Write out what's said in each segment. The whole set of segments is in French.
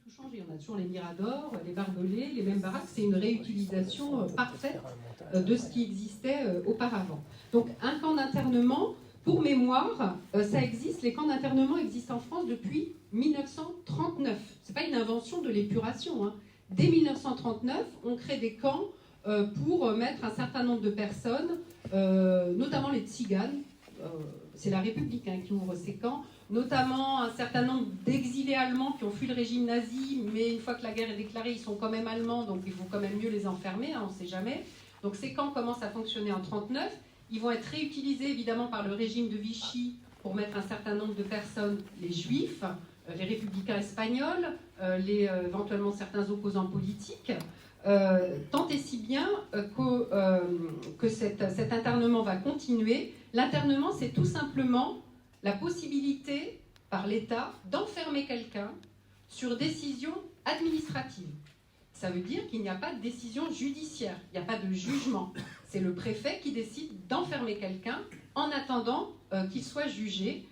tout changé. On a toujours les miradors, les barbelés, les mêmes baraques. C'est une réutilisation parfaite de ce qui existait auparavant. Donc un camp d'internement, pour mémoire, ça existe. Les camps d'internement existent en France depuis 1939. C'est pas une invention de l'épuration, hein. Dès 1939, on crée des camps pour mettre un certain nombre de personnes, notamment les tziganes. C'est la République qui ouvre ces camps, notamment un certain nombre d'exilés allemands qui ont fui le régime nazi, mais une fois que la guerre est déclarée, ils sont quand même allemands, donc il faut quand même mieux les enfermer, on ne sait jamais. Donc ces camps commencent à fonctionner en 1939. Ils vont être réutilisés évidemment par le régime de Vichy pour mettre un certain nombre de personnes, les juifs, les républicains espagnols, éventuellement certains opposants politiques. Tant et si bien que cet internement va continuer. L'internement, c'est tout simplement la possibilité par l'État d'enfermer quelqu'un sur décision administrative. Ça veut dire qu'il n'y a pas de décision judiciaire, il n'y a pas de jugement. C'est le préfet qui décide d'enfermer quelqu'un en attendant qu'il soit jugé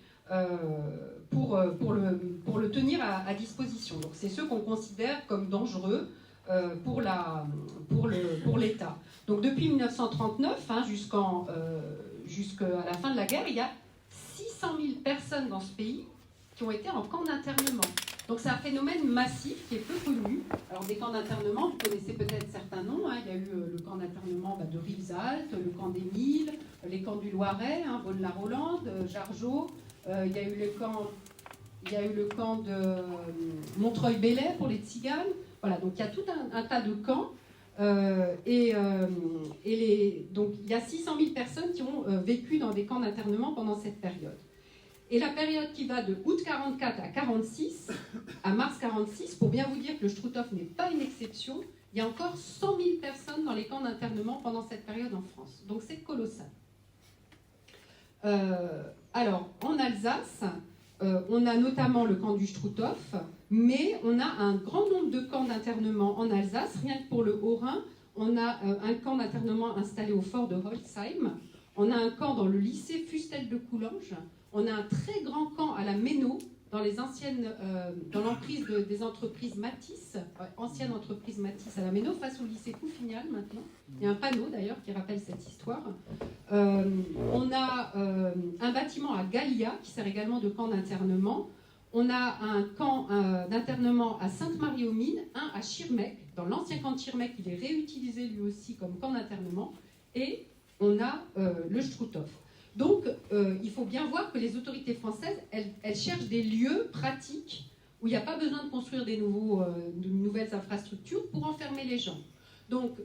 pour le tenir à disposition. Donc c'est ceux qu'on considère comme dangereux pour l'État. Donc depuis 1939 jusqu'à la fin de la guerre, il y a 600 000 personnes dans ce pays qui ont été en camp d'internement. Donc c'est un phénomène massif qui est peu connu. Alors des camps d'internement, vous connaissez peut-être certains noms. Il y a eu le camp d'internement de Rivesaltes, le camp d'Émile, les camps du Loiret, Beaune-la-Rolande, Jargeau. Il y a eu le camp de Montreuil-Bellay pour les tziganes. Voilà, donc il y a tout un tas de camps. Donc il y a 600 000 personnes qui ont vécu dans des camps d'internement pendant cette période. Et la période qui va de août 44 à 46, à mars 46, pour bien vous dire que le Struthof n'est pas une exception, il y a encore 100 000 personnes dans les camps d'internement pendant cette période en France. Donc c'est colossal. Alors, en Alsace, on a notamment le camp du Struthof, mais on a un grand nombre de camps d'internement en Alsace. Rien que pour le Haut-Rhin, on a un camp d'internement installé au fort de Holzheim. On a un camp dans le lycée Fustel de Coulanges. On a un très grand camp à la Méno, dans l'emprise des entreprises Matisse, ancienne entreprise Matisse à la Méno, face au lycée Couffignal maintenant. Il y a un panneau d'ailleurs qui rappelle cette histoire. On a un bâtiment à Gallia qui sert également de camp d'internement. On a un camp d'internement à Sainte-Marie-aux-Mines, un à Schirmeck. Dans l'ancien camp de Schirmeck, il est réutilisé lui aussi comme camp d'internement. Et on a le Struthof. Donc, il faut bien voir que les autorités françaises, elles cherchent des lieux pratiques où il n'y a pas besoin de construire de nouvelles infrastructures pour enfermer les gens. Donc,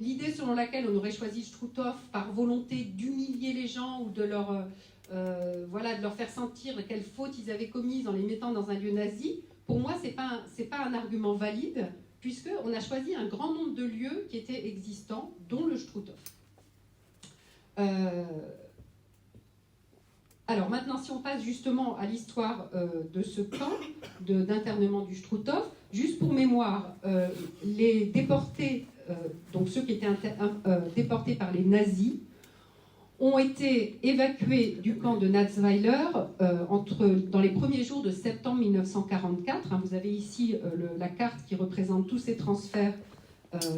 l'idée selon laquelle on aurait choisi Struthof par volonté d'humilier les gens ou de leur faire sentir quelles fautes ils avaient commises en les mettant dans un lieu nazi, pour moi, c'est pas un argument valide, puisqu'on a choisi un grand nombre de lieux qui étaient existants, dont le Struthof. Alors maintenant, si on passe justement à l'histoire de ce camp d'internement du Struthof, juste pour mémoire, les déportés, donc ceux qui étaient déportés par les nazis, ont été évacués du camp de Natzweiler dans les premiers jours de septembre 1944. Vous avez ici la carte qui représente tous ces transferts,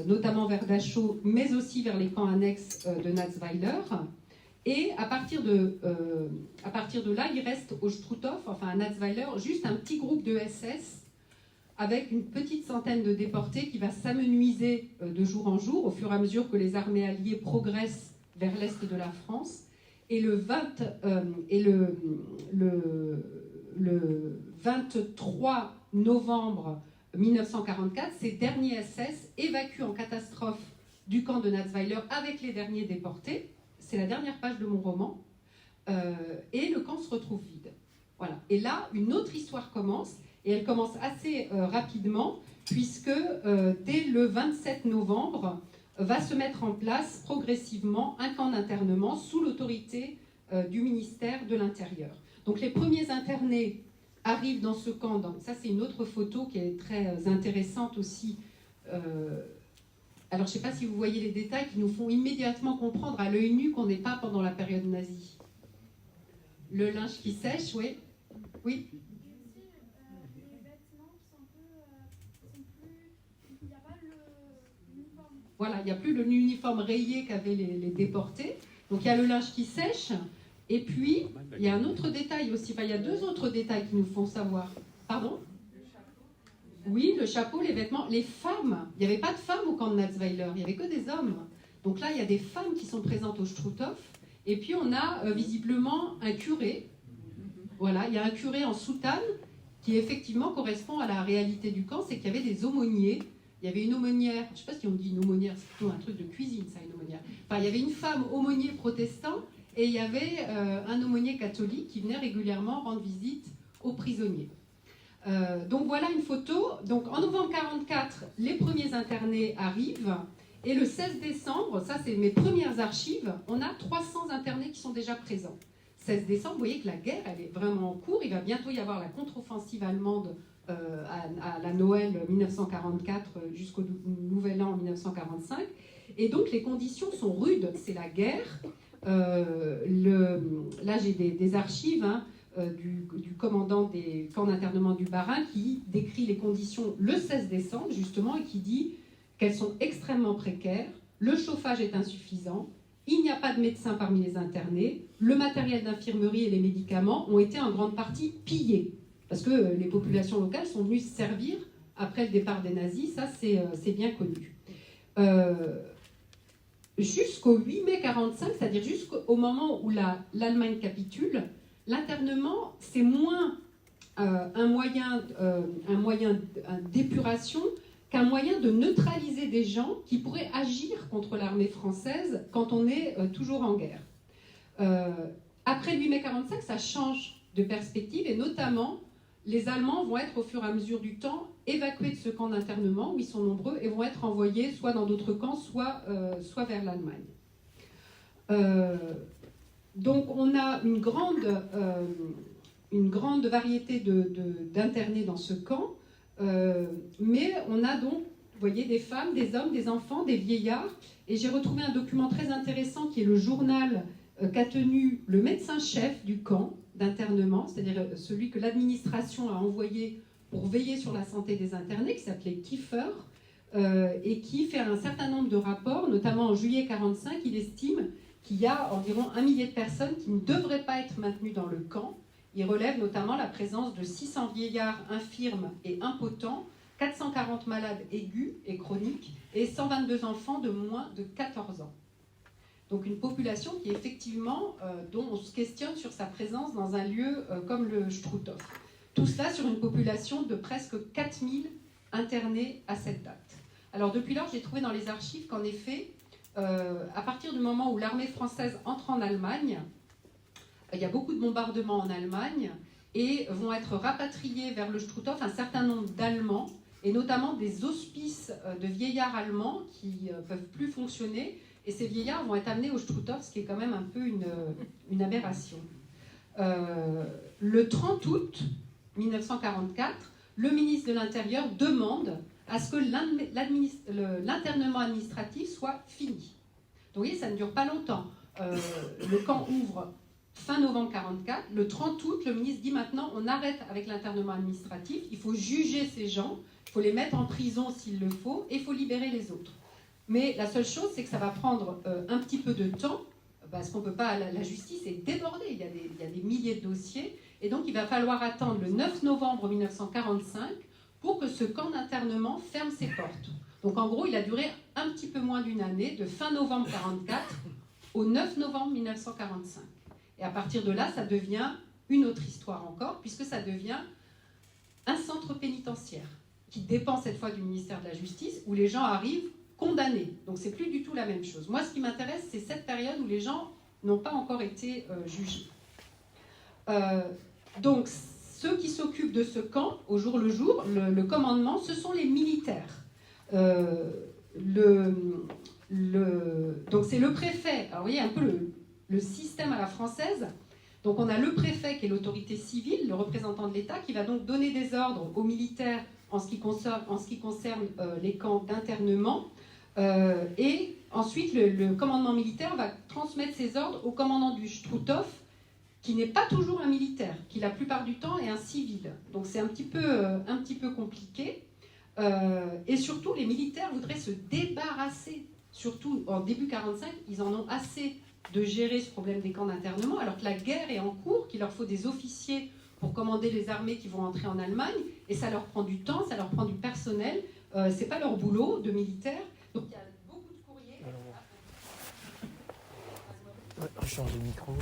notamment vers Dachau, mais aussi vers les camps annexes de Natzweiler. Et à partir de là, il reste au Struthof, enfin à Natzweiler, juste un petit groupe de SS avec une petite centaine de déportés qui va s'amenuiser de jour en jour au fur et à mesure que les armées alliées progressent vers l'est de la France. Et le 23 novembre 1944, ces derniers SS évacuent en catastrophe du camp de Natzweiler avec les derniers déportés. C'est la dernière page de mon roman. Et le camp se retrouve vide. Voilà. Et là, une autre histoire commence, et elle commence assez rapidement, puisque dès le 27 novembre, va se mettre en place progressivement un camp d'internement sous l'autorité du ministère de l'Intérieur. Donc les premiers internés arrivent dans ce camp. Ça, c'est une autre photo qui est très intéressante aussi. Alors, je ne sais pas si vous voyez les détails qui nous font immédiatement comprendre à l'œil nu qu'on n'est pas pendant la période nazie. Le linge qui sèche, oui. Oui. voilà, il n'y a plus l'uniforme rayé qu'avaient les déportés. Donc il y a le linge qui sèche. Et puis, il y a un autre détail aussi. Enfin, il y a deux autres détails qui nous font savoir. Pardon ? Oui, le chapeau, les vêtements. Les femmes, il n'y avait pas de femmes au camp de Natzweiler, il n'y avait que des hommes. Donc là, il y a des femmes qui sont présentes au Struthof. Et puis, on a visiblement un curé. Voilà, il y a un curé en soutane qui effectivement correspond à la réalité du camp, c'est qu'il y avait des aumôniers. Il y avait une aumônière, je ne sais pas si on dit une aumônière, c'est plutôt un truc de cuisine, ça, une aumônière. Enfin, il y avait une femme aumônier protestant et il y avait un aumônier catholique qui venait régulièrement rendre visite aux prisonniers. Donc voilà une photo. Donc en novembre 1944, les premiers internés arrivent. Et le 16 décembre, ça c'est mes premières archives, on a 300 internés qui sont déjà présents. 16 décembre, vous voyez que la guerre, elle est vraiment en cours. Il va bientôt y avoir la contre-offensive allemande à la Noël 1944 jusqu'au Nouvel An 1945. Et donc les conditions sont rudes. C'est la guerre. Là, j'ai des archives du commandant des camps d'internement du Bas-Rhin qui décrit les conditions le 16 décembre, justement, et qui dit qu'elles sont extrêmement précaires, le chauffage est insuffisant, il n'y a pas de médecins parmi les internés, le matériel d'infirmerie et les médicaments ont été en grande partie pillés, parce que les populations locales sont venues se servir après le départ des nazis, ça c'est bien connu. Jusqu'au 8 mai 1945, c'est-à-dire jusqu'au moment où l'Allemagne capitule, l'internement, c'est moins un moyen d'épuration qu'un moyen de neutraliser des gens qui pourraient agir contre l'armée française quand on est toujours en guerre. Après le 8 mai 1945, ça change de perspective et notamment, les Allemands vont être au fur et à mesure du temps évacués de ce camp d'internement où ils sont nombreux et vont être envoyés soit dans d'autres camps, soit vers l'Allemagne. Donc on a une grande variété d'internés dans ce camp, mais on a donc, vous voyez, des femmes, des hommes, des enfants, des vieillards, et j'ai retrouvé un document très intéressant qui est le journal qu'a tenu le médecin-chef du camp d'internement, c'est-à-dire celui que l'administration a envoyé pour veiller sur la santé des internés, qui s'appelait Kiefer, et qui fait un certain nombre de rapports, notamment en juillet 1945, il estime qu'il y a environ 1 millier de personnes qui ne devraient pas être maintenues dans le camp. Il relève notamment la présence de 600 vieillards infirmes et impotents, 440 malades aigus et chroniques, et 122 enfants de moins de 14 ans. Donc une population qui effectivement, dont on se questionne sur sa présence dans un lieu comme le Struthof. Tout cela sur une population de presque 4000 internés à cette date. Alors depuis lors, j'ai trouvé dans les archives qu'en effet, à partir du moment où l'armée française entre en Allemagne, il y a beaucoup de bombardements en Allemagne et vont être rapatriés vers le Struthof un certain nombre d'Allemands, et notamment des hospices de vieillards allemands qui ne peuvent plus fonctionner. Et ces vieillards vont être amenés au Struthof, ce qui est quand même un peu une aberration. Le 30 août 1944, le ministre de l'Intérieur demande à ce que l'internement administratif soit fini. Donc vous voyez, ça ne dure pas longtemps. Le camp ouvre fin novembre 1944. Le 30 août, le ministre dit maintenant, on arrête avec l'internement administratif, il faut juger ces gens, il faut les mettre en prison s'il le faut, et il faut libérer les autres. Mais la seule chose, c'est que ça va prendre un petit peu de temps, parce qu'on ne peut pas, la justice est débordée, il y a des milliers de dossiers, et donc il va falloir attendre le 9 novembre 1945 pour que ce camp d'internement ferme ses portes. Donc en gros, il a duré un petit peu moins d'une année, de fin novembre 1944 au 9 novembre 1945. Et à partir de là, ça devient une autre histoire encore, puisque ça devient un centre pénitentiaire, qui dépend cette fois du ministère de la Justice, où les gens arrivent condamnés. Donc c'est plus du tout la même chose. Moi, ce qui m'intéresse, c'est cette période où les gens n'ont pas encore été jugés. Donc ceux qui s'occupent de ce camp, au jour le jour, le commandement, ce sont les militaires. Donc c'est le préfet. Alors vous voyez un peu le système à la française. Donc on a le préfet qui est l'autorité civile, le représentant de l'État, qui va donc donner des ordres aux militaires en ce qui concerne les camps d'internement. Et ensuite, le commandement militaire va transmettre ses ordres au commandant du Struthof, qui n'est pas toujours un militaire, qui la plupart du temps est un civil. Donc c'est un petit peu compliqué. Et surtout, les militaires voudraient se débarrasser surtout en début 45, ils en ont assez de gérer ce problème des camps d'internement, alors que la guerre est en cours, qu'il leur faut des officiers pour commander les armées qui vont entrer en Allemagne, et ça leur prend du temps, ça leur prend du personnel, c'est pas leur boulot de militaire. Donc il y a beaucoup de courriers. Ouais, rechange le micro.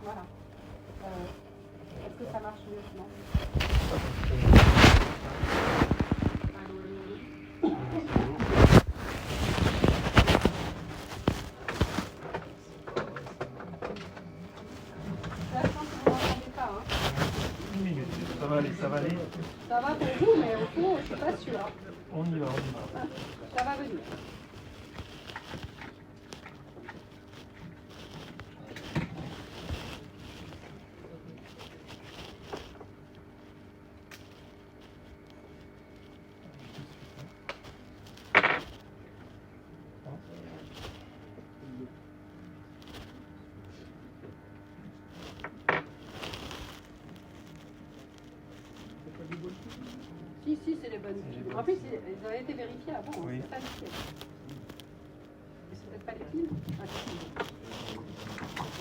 Voilà. Est-ce que ça marche mieux maintenant ? Ça va aller, ça va aller. Ça va pour vous, mais au fond, je suis pas sûre. On y va, on y va. Ça va venir. Si, c'est les bonnes. En plus, ils avaient été vérifiés avant. Oui. C'est pas les pieds. C'est peut-être pas les pieds. Ah, si.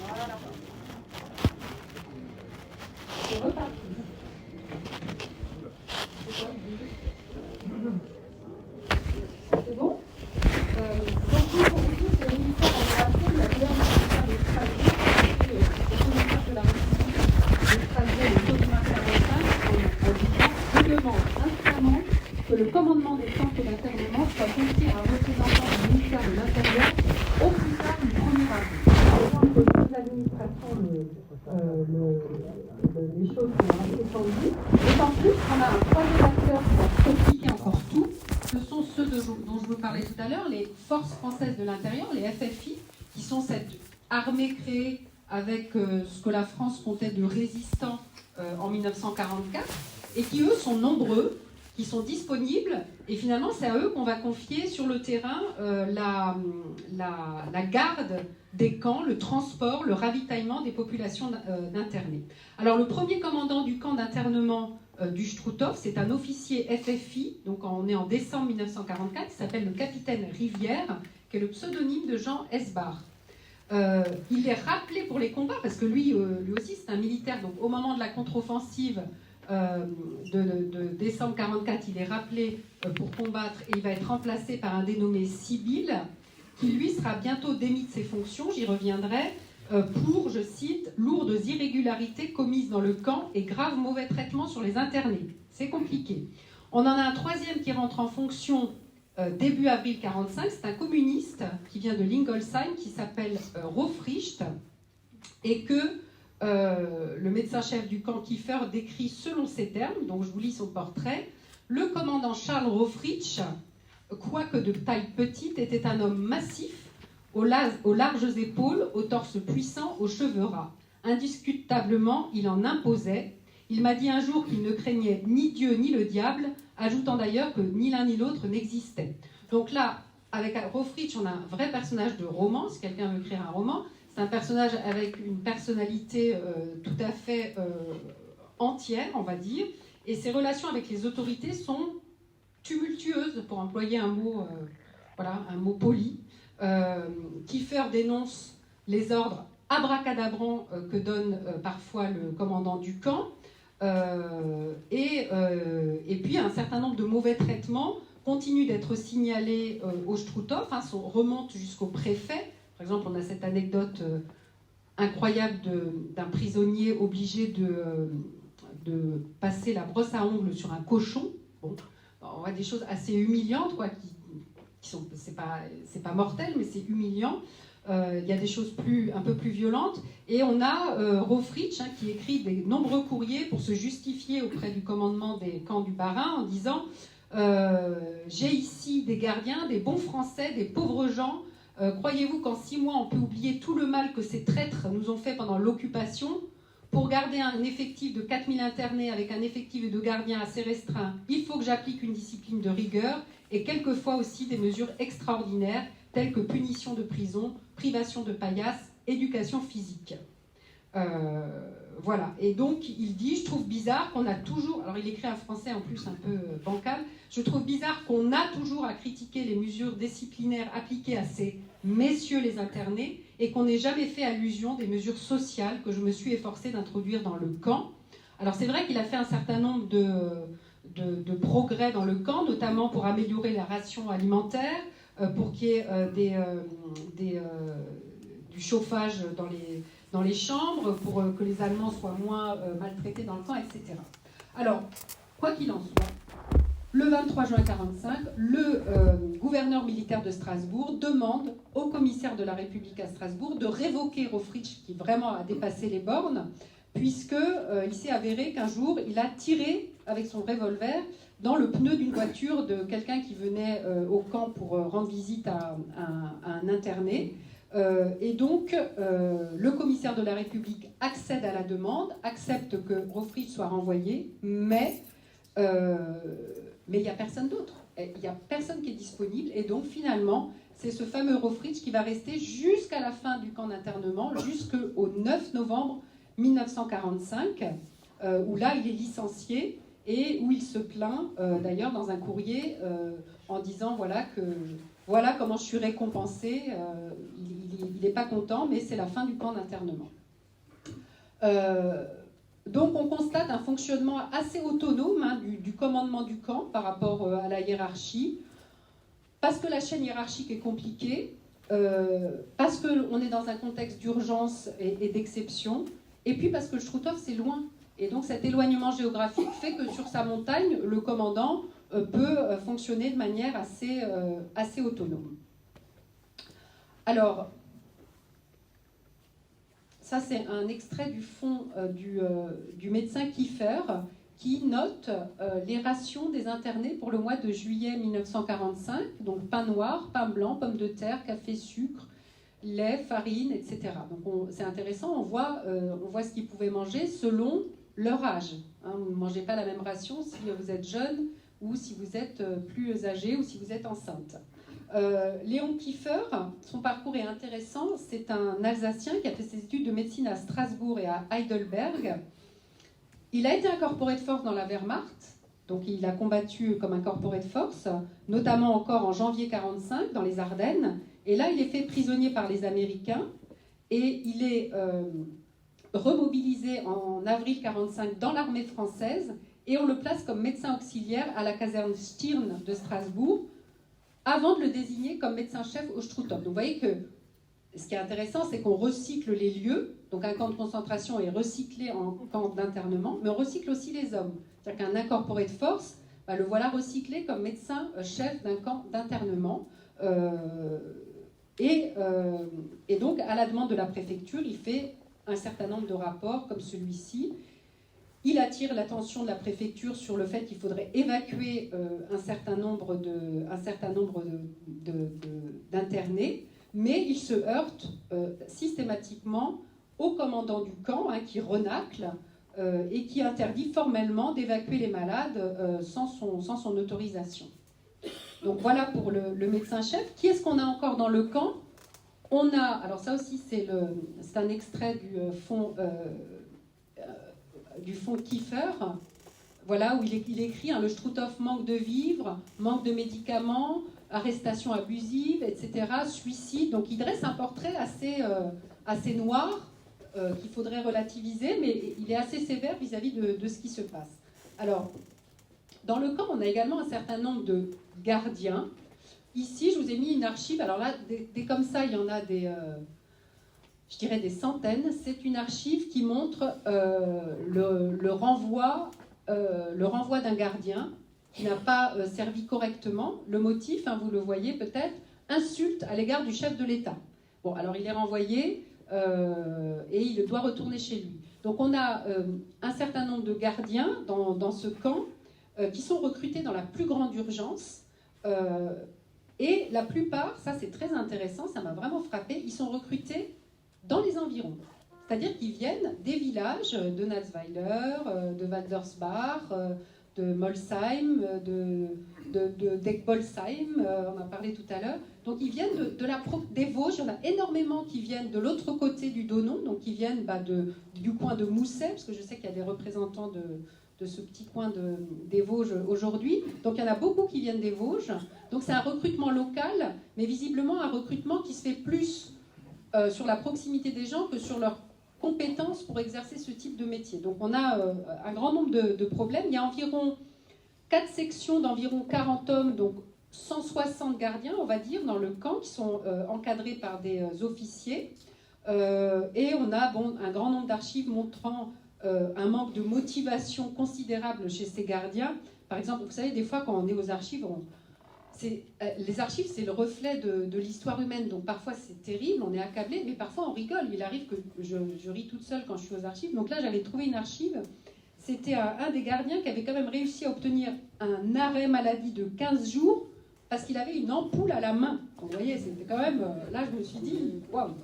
Voilà. C'est reparti. C'est bon? Donc, pour vous tous, les militaires ont appris la guerre militaire de Strasbourg, le commissaire de la République de Strasbourg, le taux de mars 45, en disant: je demande instamment que le commandement des centres d'internement soit confié à un représentant du ministère de l'Intérieur au plus tard du 1er avril. Entre les deux administrations, les choses sont assez tendues. D'autant plus qu'on a un troisième acteur qui va compliquer encore tout. Ce sont ceux dont je vous parlais tout à l'heure, les forces françaises de l'intérieur, les FFI, qui sont cette armée créée avec ce que la France comptait de résistants en 1944, et qui, eux, sont nombreux, qui sont disponibles, et finalement, c'est à eux qu'on va confier sur le terrain la garde des camps, le transport, le ravitaillement des populations d'internés. Alors, le premier commandant du camp d'internement du Struthof, c'est un officier FFI, donc on est en décembre 1944, qui s'appelle le capitaine Rivière, qui est le pseudonyme de Jean Esbar. Il est rappelé pour les combats, parce que lui aussi, c'est un militaire, donc au moment de la contre-offensive, de décembre 44, il est rappelé pour combattre et il va être remplacé par un dénommé Sibyl, qui lui sera bientôt démis de ses fonctions, j'y reviendrai, pour, je cite, lourdes irrégularités commises dans le camp et graves mauvais traitements sur les internés. C'est compliqué. On en a un troisième qui rentre en fonction début avril 45, c'est un communiste qui vient de Lingolsheim, qui s'appelle Rofricht, et que le médecin-chef du camp Kiefer décrit selon ces termes, donc je vous lis son portrait. Le commandant Charles Rofricht, quoique de taille petite, était un homme massif, aux larges épaules, au torse puissant, aux cheveux ras. Indiscutablement, il en imposait. Il m'a dit un jour qu'il ne craignait ni Dieu ni le diable, ajoutant d'ailleurs que ni l'un ni l'autre n'existait. Donc là, avec Rofricht, on a un vrai personnage de roman, si quelqu'un veut écrire un roman. C'est un personnage avec une personnalité tout à fait entière, on va dire, et ses relations avec les autorités sont tumultueuses, pour employer un mot, un mot poli. Kiefer dénonce les ordres abracadabrants que donne parfois le commandant du camp, et puis un certain nombre de mauvais traitements continuent d'être signalés au Struthof, remontent jusqu'au préfet. Par exemple, on a cette anecdote incroyable d'un prisonnier obligé de passer la brosse à ongles sur un cochon. Bon, on voit des choses assez humiliantes, quoi, qui sont, c'est pas mortel, mais c'est humiliant. Il y a des choses un peu plus violentes. Et on a Rofricht qui écrit des nombreux courriers pour se justifier auprès du commandement des camps du Bas-Rhin en disant j'ai ici des gardiens, des bons Français, des pauvres gens. Croyez-vous qu'en 6 mois, on peut oublier tout le mal que ces traîtres nous ont fait pendant l'occupation? Pour garder un effectif de 4000 internés avec un effectif de gardiens assez restreint, il faut que j'applique une discipline de rigueur et quelquefois aussi des mesures extraordinaires. telles que punition de prison, privation de paillasse, éducation physique. Voilà, et donc il dit, je trouve bizarre qu'on a toujours, alors il écrit un français en plus un peu bancal, je trouve bizarre qu'on a toujours à critiquer les mesures disciplinaires appliquées à ces messieurs les internés et qu'on n'ait jamais fait allusion des mesures sociales que je me suis efforcée d'introduire dans le camp. Alors c'est vrai qu'il a fait un certain nombre de progrès dans le camp, notamment pour améliorer la ration alimentaire, pour qu'il y ait du chauffage dans les chambres, pour que les Allemands soient moins maltraités dans le camp, etc. Alors, quoi qu'il en soit, le 23 juin 1945, le gouverneur militaire de Strasbourg demande au commissaire de la République à Strasbourg de révoquer Rofritsch, qui vraiment a dépassé les bornes, puisqu'il s'est avéré qu'un jour, il a tiré avec son revolver dans le pneu d'une voiture de quelqu'un qui venait au camp pour rendre visite à un interné. Et donc, le commissaire de la République accède à la demande, accepte que Rofritsch soit renvoyé, mais il n'y a personne d'autre. Il n'y a personne qui est disponible. Et donc, finalement, c'est ce fameux Rofritsch qui va rester jusqu'à la fin du camp d'internement, jusqu'au 9 novembre 1945, où là, il est licencié et où il se plaint, d'ailleurs, dans un courrier, en disant voilà comment je suis récompensé. Il n'est pas content, mais c'est la fin du camp d'internement. Donc on constate un fonctionnement assez autonome du commandement du camp par rapport à la hiérarchie, parce que la chaîne hiérarchique est compliquée, parce qu'on est dans un contexte d'urgence et d'exception, et puis parce que le Struthof c'est loin. Et donc cet éloignement géographique fait que sur sa montagne, le commandant peut fonctionner de manière assez autonome. Alors, ça c'est un extrait du fond du médecin Kiefer qui note les rations des internés pour le mois de juillet 1945, donc pain noir, pain blanc, pommes de terre, café, sucre, lait, farine, etc. Donc c'est intéressant, on voit ce qu'ils pouvaient manger selon leur âge. Vous ne mangez pas la même ration si vous êtes jeune ou si vous êtes plus âgé ou si vous êtes enceinte. Léon Kiefer, son parcours est intéressant. C'est un Alsacien qui a fait ses études de médecine à Strasbourg et à Heidelberg. Il a été incorporé de force dans la Wehrmacht, donc il a combattu comme incorporé de force, notamment encore en janvier 1945 dans les Ardennes. Et là, il est fait prisonnier par les Américains et il est remobilisé en avril 1945 dans l'armée française et on le place comme médecin auxiliaire à la caserne Stirn de Strasbourg, avant de le désigner comme médecin-chef au Struthof. Donc vous voyez que ce qui est intéressant, c'est qu'on recycle les lieux. Donc un camp de concentration est recyclé en camp d'internement, mais on recycle aussi les hommes. C'est-à-dire qu'un incorporé de force, le voilà recyclé comme médecin-chef d'un camp d'internement. Et donc, à la demande de la préfecture, il fait un certain nombre de rapports comme celui-ci. Il attire l'attention de la préfecture sur le fait qu'il faudrait évacuer un certain nombre d'internés, mais il se heurte systématiquement au commandant du camp, qui renacle et qui interdit formellement d'évacuer les malades sans son autorisation. Donc voilà pour le médecin-chef. Qui est-ce qu'on a encore dans le camp ? On a, alors ça aussi c'est un extrait du fond Kiefer, voilà, où il écrit le Struthof manque de vivres, manque de médicaments, arrestation abusive, etc., suicide. Donc il dresse un portrait assez noir qu'il faudrait relativiser, mais il est assez sévère vis-à-vis de ce qui se passe. Alors, dans le camp, on a également un certain nombre de gardiens. Ici, je vous ai mis une archive. Alors là, des comme ça, il y en a je dirais des centaines. C'est une archive qui montre le renvoi d'un gardien qui n'a pas servi correctement. Le motif, vous le voyez peut-être, insulte à l'égard du chef de l'État. Bon, alors il est renvoyé et il doit retourner chez lui. Donc on a un certain nombre de gardiens dans ce camp qui sont recrutés dans la plus grande urgence. Et la plupart, ça c'est très intéressant, ça m'a vraiment frappé, ils sont recrutés dans les environs. C'est-à-dire qu'ils viennent des villages de Natzweiler, de Waldersbach, de Molsheim, d'Eckbolsheim, on en a parlé tout à l'heure. Donc ils viennent des Vosges, il y en a énormément qui viennent de l'autre côté du Donon, donc qui viennent du coin de Mousset, parce que je sais qu'il y a des représentants de ce petit coin des Vosges aujourd'hui. Donc il y en a beaucoup qui viennent des Vosges. Donc c'est un recrutement local, mais visiblement un recrutement qui se fait plus sur la proximité des gens que sur leurs compétences pour exercer ce type de métier. Donc on a un grand nombre de problèmes. Il y a environ 4 sections d'environ 40 hommes, donc 160 gardiens, on va dire, dans le camp, qui sont encadrés par des officiers. Et on a un grand nombre d'archives montrant un manque de motivation considérable chez ces gardiens. Par exemple, vous savez, des fois, quand on est aux archives, les archives, c'est le reflet de l'histoire humaine. Donc parfois, c'est terrible, on est accablé, mais parfois, on rigole. Il arrive que je ris toute seule quand je suis aux archives. Donc là, j'avais trouvé une archive. C'était un des gardiens qui avait quand même réussi à obtenir un arrêt maladie de 15 jours parce qu'il avait une ampoule à la main. Donc, vous voyez, c'était quand même... Là, je me suis dit, waouh,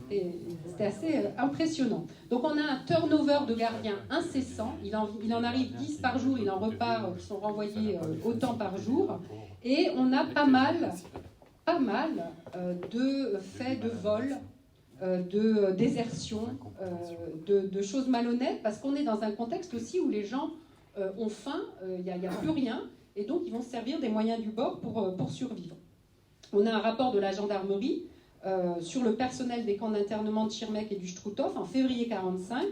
c'était assez impressionnant. Donc, on a un turnover de gardiens incessant. Il en arrive 10 par jour, il en repart, qui sont renvoyés autant par jour. Et on a pas mal de faits de vol, de désertion, de choses malhonnêtes, parce qu'on est dans un contexte aussi où les gens ont faim, il n'y a plus rien, et donc ils vont se servir des moyens du bord pour survivre. On a un rapport de la gendarmerie sur le personnel des camps d'internement de Schirmeck et du Struthof en février 1945,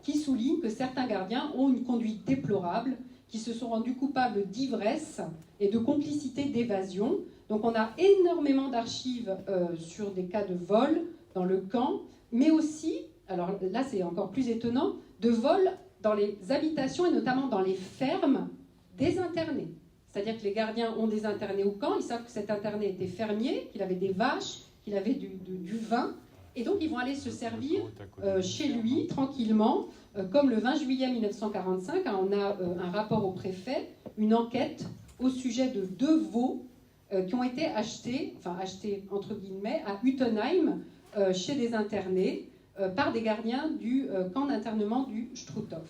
qui souligne que certains gardiens ont une conduite déplorable, qui se sont rendus coupables d'ivresse et de complicité d'évasion. Donc on a énormément d'archives sur des cas de vol dans le camp, mais aussi, alors là c'est encore plus étonnant, de vols dans les habitations et notamment dans les fermes des internés. C'est-à-dire que les gardiens ont des internés au camp, ils savent que cet interné était fermier, qu'il avait des vaches, qu'il avait du vin, et donc ils vont aller se servir chez lui tranquillement, comme le 20 juillet 1945, on a un rapport au préfet, une enquête au sujet de 2 veaux qui ont été achetés entre guillemets, à Utenheim, chez des internés, par des gardiens du camp d'internement du Struthof.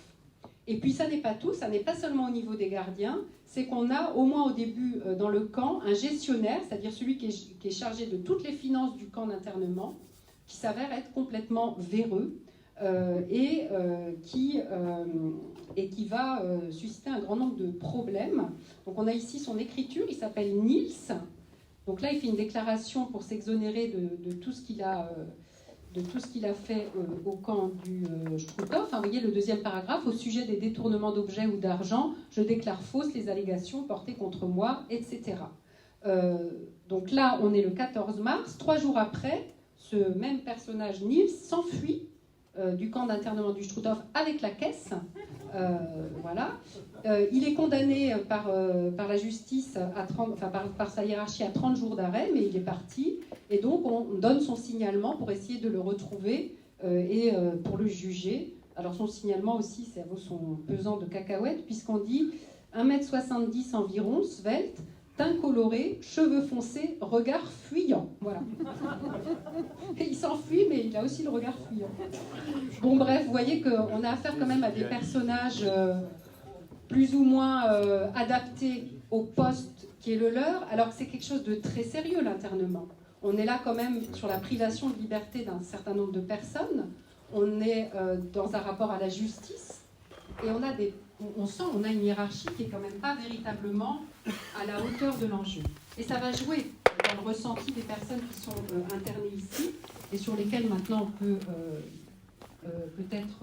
Et puis ça n'est pas tout, ça n'est pas seulement au niveau des gardiens, c'est qu'on a au moins au début dans le camp un gestionnaire, c'est-à-dire celui qui est chargé de toutes les finances du camp d'internement, qui s'avère être complètement véreux et qui va susciter un grand nombre de problèmes. Donc on a ici son écriture, il s'appelle Niels. Donc là il fait une déclaration pour s'exonérer de tout ce qu'il a... de tout ce qu'il a fait au camp du Struthof. Vous voyez le deuxième paragraphe, au sujet des détournements d'objets ou d'argent, je déclare fausses les allégations portées contre moi, etc. Donc là, on est le 14 mars, 3 jours après, ce même personnage, Niels, s'enfuit du camp d'internement du Struthof avec la caisse. Voilà. Il est condamné par la justice, par sa hiérarchie, à 30 jours d'arrêt, mais il est parti. Et donc, on donne son signalement pour essayer de le retrouver et pour le juger. Alors, son signalement aussi, ça vaut son pesant de cacahuètes, puisqu'on dit 1,70 m environ, svelte, teint coloré, cheveux foncés, regard fuyant. Voilà. Et il s'enfuit, mais il a aussi le regard fuyant. Bon, bref, vous voyez qu'on a affaire quand même à des personnages plus ou moins adaptés au poste qui est le leur, alors que c'est quelque chose de très sérieux, l'internement. On est là quand même sur la privation de liberté d'un certain nombre de personnes. On est dans un rapport à la justice. Et on a une hiérarchie qui est quand même pas véritablement à la hauteur de l'enjeu. Et ça va jouer dans le ressenti des personnes qui sont internées ici et sur lesquelles maintenant on peut peut-être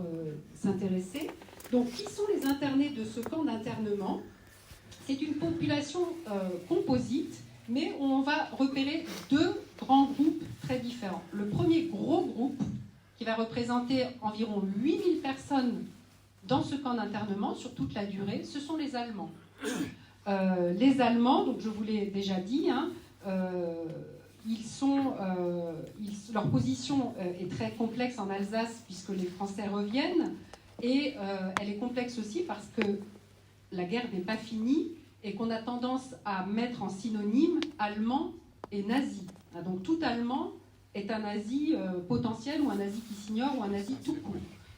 s'intéresser. Donc, qui sont les internés de ce camp d'internement? C'est une population composite, mais on va repérer 2 grands groupes très différents. Le premier gros groupe, qui va représenter environ 8000 personnes dans ce camp d'internement sur toute la durée, ce sont les Allemands. Les Allemands, donc je vous l'ai déjà dit, leur position est très complexe en Alsace puisque les Français reviennent, et elle est complexe aussi parce que la guerre n'est pas finie et qu'on a tendance à mettre en synonyme allemand et nazi. Donc tout Allemand est un nazi potentiel ou un nazi qui s'ignore ou un nazi tout court.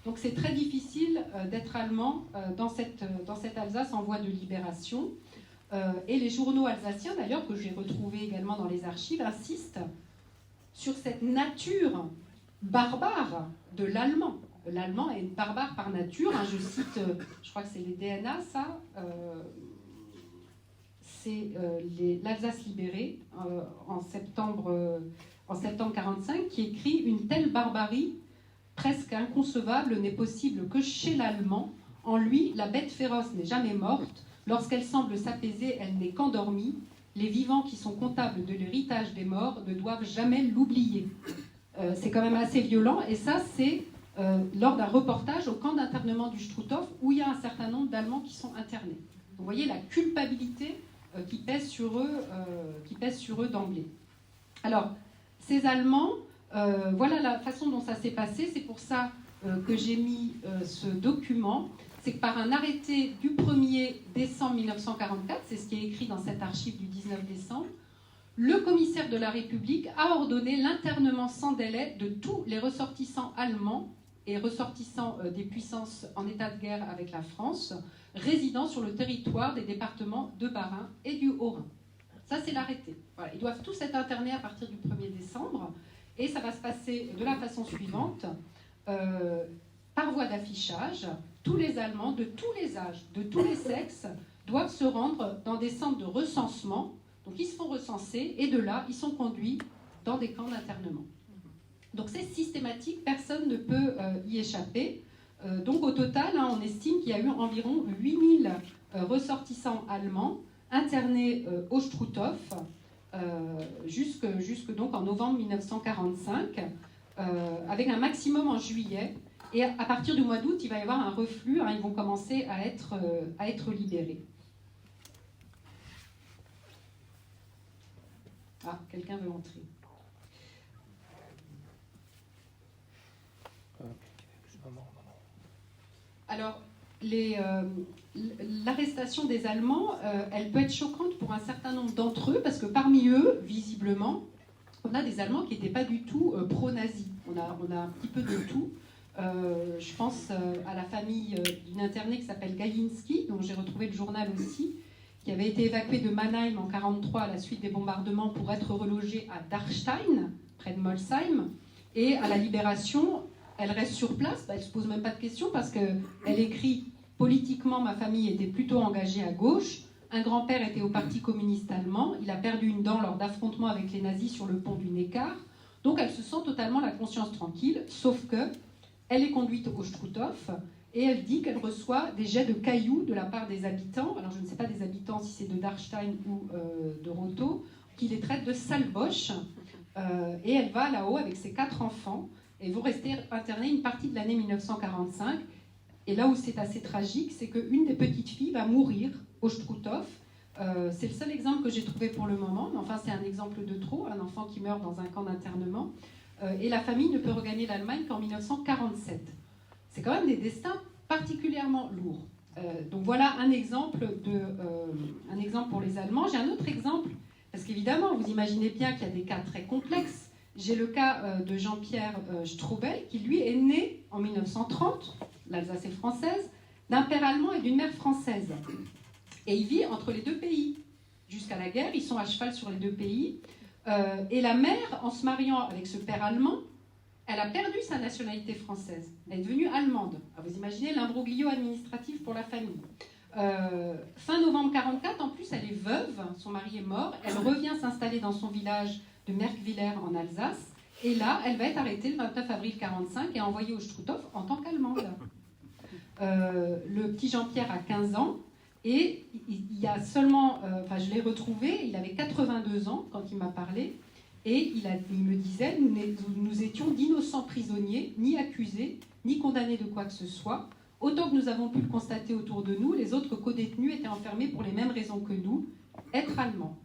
Donc c'est très difficile d'être allemand dans cette Alsace en voie de libération. Et les journaux alsaciens, d'ailleurs, que j'ai retrouvés également dans les archives, insistent sur cette nature barbare de l'allemand. L'allemand est barbare par nature. Hein, je cite, je crois que c'est les DNA, ça. C'est l'Alsace libérée en septembre 1945 qui écrit « Une telle barbarie presque inconcevable n'est possible que chez l'Allemand. En lui, la bête féroce n'est jamais morte. Lorsqu'elle semble s'apaiser, elle n'est qu'endormie. Les vivants qui sont comptables de l'héritage des morts ne doivent jamais l'oublier. » C'est quand même assez violent, et ça, c'est lors d'un reportage au camp d'internement du Struthof, où il y a un certain nombre d'Allemands qui sont internés. Vous voyez la culpabilité qui pèse sur eux d'emblée. Alors, ces Allemands, voilà la façon dont ça s'est passé. C'est pour ça que j'ai mis ce document. C'est que par un arrêté du 1er décembre 1944, c'est ce qui est écrit dans cette archive du 19 décembre, le commissaire de la République a ordonné l'internement sans délai de tous les ressortissants allemands et ressortissants des puissances en état de guerre avec la France, résidant sur le territoire des départements de Bas-Rhin et du Haut-Rhin. Ça, c'est l'arrêté. Voilà, ils doivent tous être internés à partir du 1er décembre, et ça va se passer de la façon suivante. Par voie d'affichage, tous les Allemands de tous les âges, de tous les sexes, doivent se rendre dans des centres de recensement. Donc ils se font recenser, et de là, ils sont conduits dans des camps d'internement. Donc c'est systématique, personne ne peut y échapper. Donc au total, on estime qu'il y a eu environ 8000 ressortissants allemands internés au Struthof jusque donc en novembre 1945, avec un maximum en juillet. Et à partir du mois d'août, il va y avoir un reflux, ils vont commencer à être libérés. Ah, quelqu'un veut entrer. Alors, l'arrestation des Allemands, elle peut être choquante pour un certain nombre d'entre eux, parce que parmi eux, visiblement, on a des Allemands qui n'étaient pas du tout pro-nazis. On a un petit peu de tout. Je pense à la famille d'une internée qui s'appelle Galinski, dont j'ai retrouvé le journal aussi, qui avait été évacuée de Mannheim en 1943 à la suite des bombardements pour être relogée à Dachstein, près de Molsheim. Et à la libération, elle reste sur place, elle ne se pose même pas de questions parce qu'elle écrit « Politiquement, ma famille était plutôt engagée à gauche. Un grand-père était au Parti communiste allemand. Il a perdu une dent lors d'affrontements avec les nazis sur le pont du Neckar. Donc elle se sent totalement la conscience tranquille, sauf que elle est conduite au Struthof et elle dit qu'elle reçoit des jets de cailloux de la part des habitants. Alors je ne sais pas des habitants si c'est de Dachstein ou de Rotho, qui les traitent de salboches. Et elle va là-haut avec ses 4 enfants et vont rester internés une partie de l'année 1945. Et là où c'est assez tragique, c'est qu'une des petites filles va mourir au Struthof. C'est le seul exemple que j'ai trouvé pour le moment, mais enfin c'est un exemple de trop, un enfant qui meurt dans un camp d'internement. Et la famille ne peut regagner l'Allemagne qu'en 1947. C'est quand même des destins particulièrement lourds. Donc voilà un exemple pour les Allemands. J'ai un autre exemple, parce qu'évidemment, vous imaginez bien qu'il y a des cas très complexes. J'ai le cas de Jean-Pierre Straubel, qui lui est né en 1930, l'Alsace est française, d'un père allemand et d'une mère française. Et il vit entre les deux pays. Jusqu'à la guerre, ils sont à cheval sur les deux pays. Et la mère, en se mariant avec ce père allemand, elle a perdu sa nationalité française. Elle est devenue allemande. Alors vous imaginez l'imbroglio administratif pour la famille. Fin novembre 1944, en plus, elle est veuve, son mari est mort. Elle revient s'installer dans son village de Merkwiller en Alsace. Et là, elle va être arrêtée le 29 avril 1945 et envoyée au Struthof en tant qu'allemande. Le petit Jean-Pierre a 15 ans. Et il y a seulement, je l'ai retrouvé, il avait 82 ans quand il m'a parlé, et il me disait, nous étions d'innocents prisonniers, ni accusés, ni condamnés de quoi que ce soit. Autant que nous avons pu le constater autour de nous, les autres co-détenus étaient enfermés pour les mêmes raisons que nous, être allemands.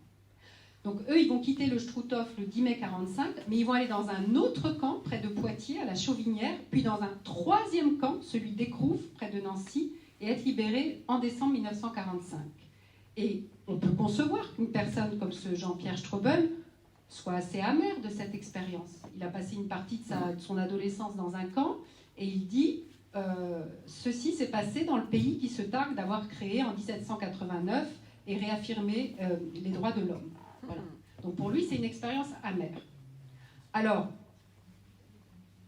Donc eux, ils vont quitter le Struthof le 10 mai 1945, mais ils vont aller dans un autre camp près de Poitiers, à la Chauvinière, puis dans un 3e camp, celui d'Écrouves, près de Nancy, et être libéré en décembre 1945. Et on peut concevoir qu'une personne comme ce Jean-Pierre Straubel soit assez amer de cette expérience. Il a passé une partie de son adolescence dans un camp, et il dit ceci s'est passé dans le pays qui se targue d'avoir créé en 1789 et réaffirmé les droits de l'homme. Voilà. Donc pour lui, c'est une expérience amère. Alors,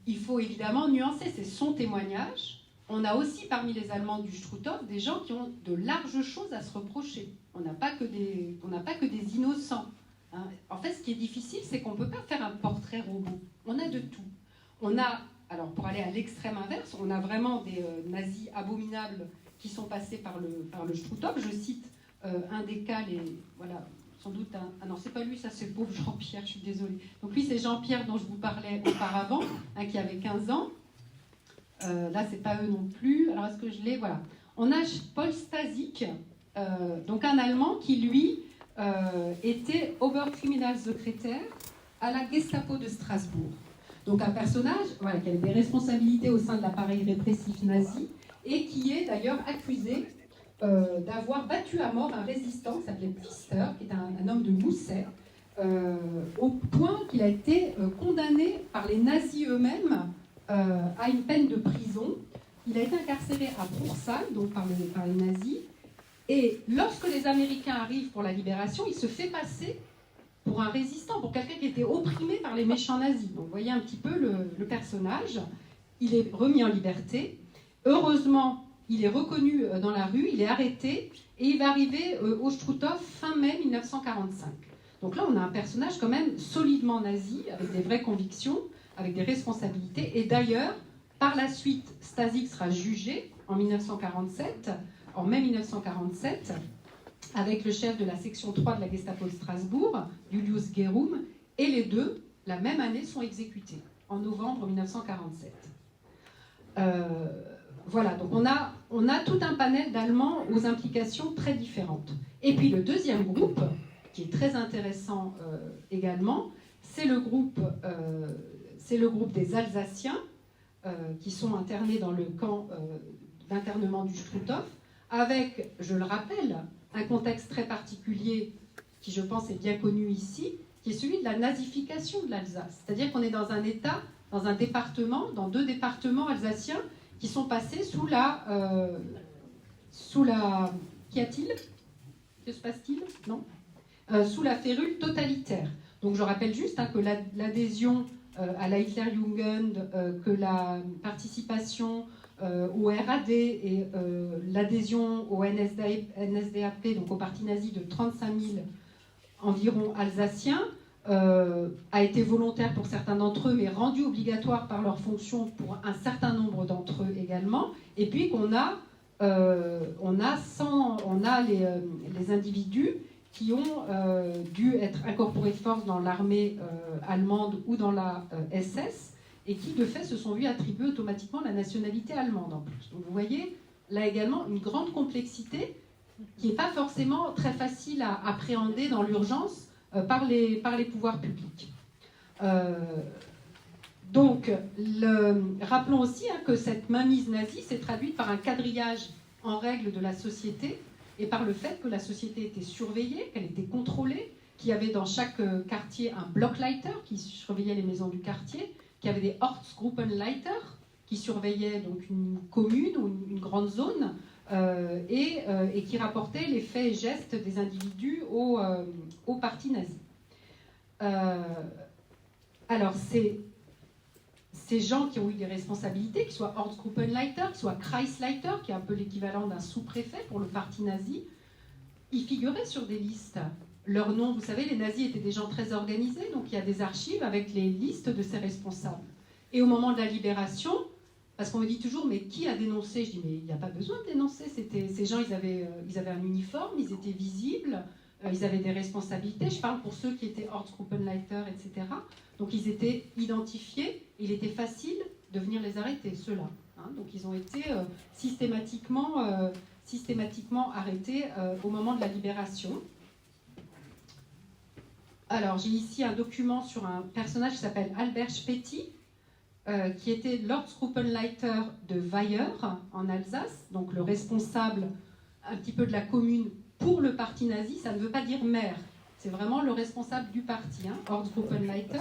il faut évidemment nuancer, c'est son témoignage. On a aussi parmi les Allemands du Struthof des gens qui ont de larges choses à se reprocher. On n'a pas que des innocents. Hein. En fait, ce qui est difficile, c'est qu'on ne peut pas faire un portrait robot. On a de tout. On a, alors pour aller à l'extrême inverse, on a vraiment des nazis abominables qui sont passés par le Struthof. Je cite un des cas, voilà, sans doute non, c'est pas lui, ça c'est le pauvre Jean-Pierre, je suis désolée. Donc lui, c'est Jean-Pierre dont je vous parlais auparavant, qui avait 15 ans. Là, c'est pas eux non plus. Alors, est-ce que je l'ai? Voilà. On a Paul Stasik, donc un Allemand qui, lui, était Oberkriminalsekretär à la Gestapo de Strasbourg. Donc un personnage voilà, qui avait des responsabilités au sein de l'appareil répressif nazi et qui est d'ailleurs accusé d'avoir battu à mort un résistant qui s'appelait Pfister, qui est un homme de Mousset, au point qu'il a été condamné par les nazis eux-mêmes à une peine de prison. Il a été incarcéré à Bruchsal, donc par les nazis, et lorsque les Américains arrivent pour la libération, il se fait passer pour un résistant, pour quelqu'un qui était opprimé par les méchants nazis. Donc vous voyez un petit peu le personnage. Il est remis en liberté. Heureusement, il est reconnu dans la rue, il est arrêté, et il va arriver au Struthof fin mai 1945. Donc là, on a un personnage quand même solidement nazi, avec des vraies convictions, avec des responsabilités. Et d'ailleurs, par la suite, Stasik sera jugé en 1947, en mai 1947, avec le chef de la section 3 de la Gestapo de Strasbourg, Julius Gerum, et les deux, la même année, sont exécutés, en novembre 1947. Voilà, donc on a tout un panel d'Allemands aux implications très différentes. Et puis le deuxième groupe, qui est très intéressant également, c'est le groupe des Alsaciens qui sont internés dans le camp d'internement du Struthof, avec, je le rappelle, un contexte très particulier qui, je pense, est bien connu ici, qui est celui de la nazification de l'Alsace. C'est-à-dire qu'on est dans un État, dans un département, dans deux départements alsaciens qui sont passés sous la... Qu'y a-t-il? Que se passe-t-il? Non sous la férule totalitaire. Donc je rappelle juste que l'adhésion à la Hitlerjugend, que la participation au RAD et l'adhésion au NSDAP, donc au parti nazi de 35 000 environ Alsaciens, a été volontaire pour certains d'entre eux, mais rendu obligatoire par leur fonction pour un certain nombre d'entre eux également. Et puis qu'on a, les individus qui ont dû être incorporés de force dans l'armée allemande ou dans la SS, et qui, de fait, se sont vus attribuer automatiquement la nationalité allemande en plus. Donc vous voyez, là également, une grande complexité qui n'est pas forcément très facile à appréhender dans l'urgence par les pouvoirs publics. Donc, rappelons aussi que cette mainmise nazie s'est traduite par un quadrillage en règle de la société, et par le fait que la société était surveillée, qu'elle était contrôlée, qu'il y avait dans chaque quartier un Blockleiter qui surveillait les maisons du quartier, qu'il y avait des Ortsgruppenleiter qui surveillaient donc une commune ou une grande zone et qui rapportaient les faits et gestes des individus au parti nazi. Alors, ces gens qui ont eu des responsabilités, qu'ils soient Ortsgruppenleiter, qu'ils soient Kreisleiter, qui est un peu l'équivalent d'un sous-préfet pour le parti nazi, ils figuraient sur des listes. Leurs noms, vous savez, les nazis étaient des gens très organisés, donc il y a des archives avec les listes de ces responsables. Et au moment de la libération, parce qu'on me dit toujours, mais qui a dénoncé? Je dis, mais il n'y a pas besoin de dénoncer. Ces gens, ils avaient un uniforme, ils étaient visibles, ils avaient des responsabilités. Je parle pour ceux qui étaient Ortsgruppenleiter, etc. Donc ils étaient identifiés, il était facile de venir les arrêter, ceux-là. Donc ils ont été systématiquement arrêtés au moment de la libération. Alors j'ai ici un document sur un personnage qui s'appelle Albert Spetti, qui était l'Ortsgruppenleiter de Weiher en Alsace, donc le responsable un petit peu de la commune pour le parti nazi. Ça ne veut pas dire maire. C'est vraiment le responsable du parti, Ortsgruppenleiter,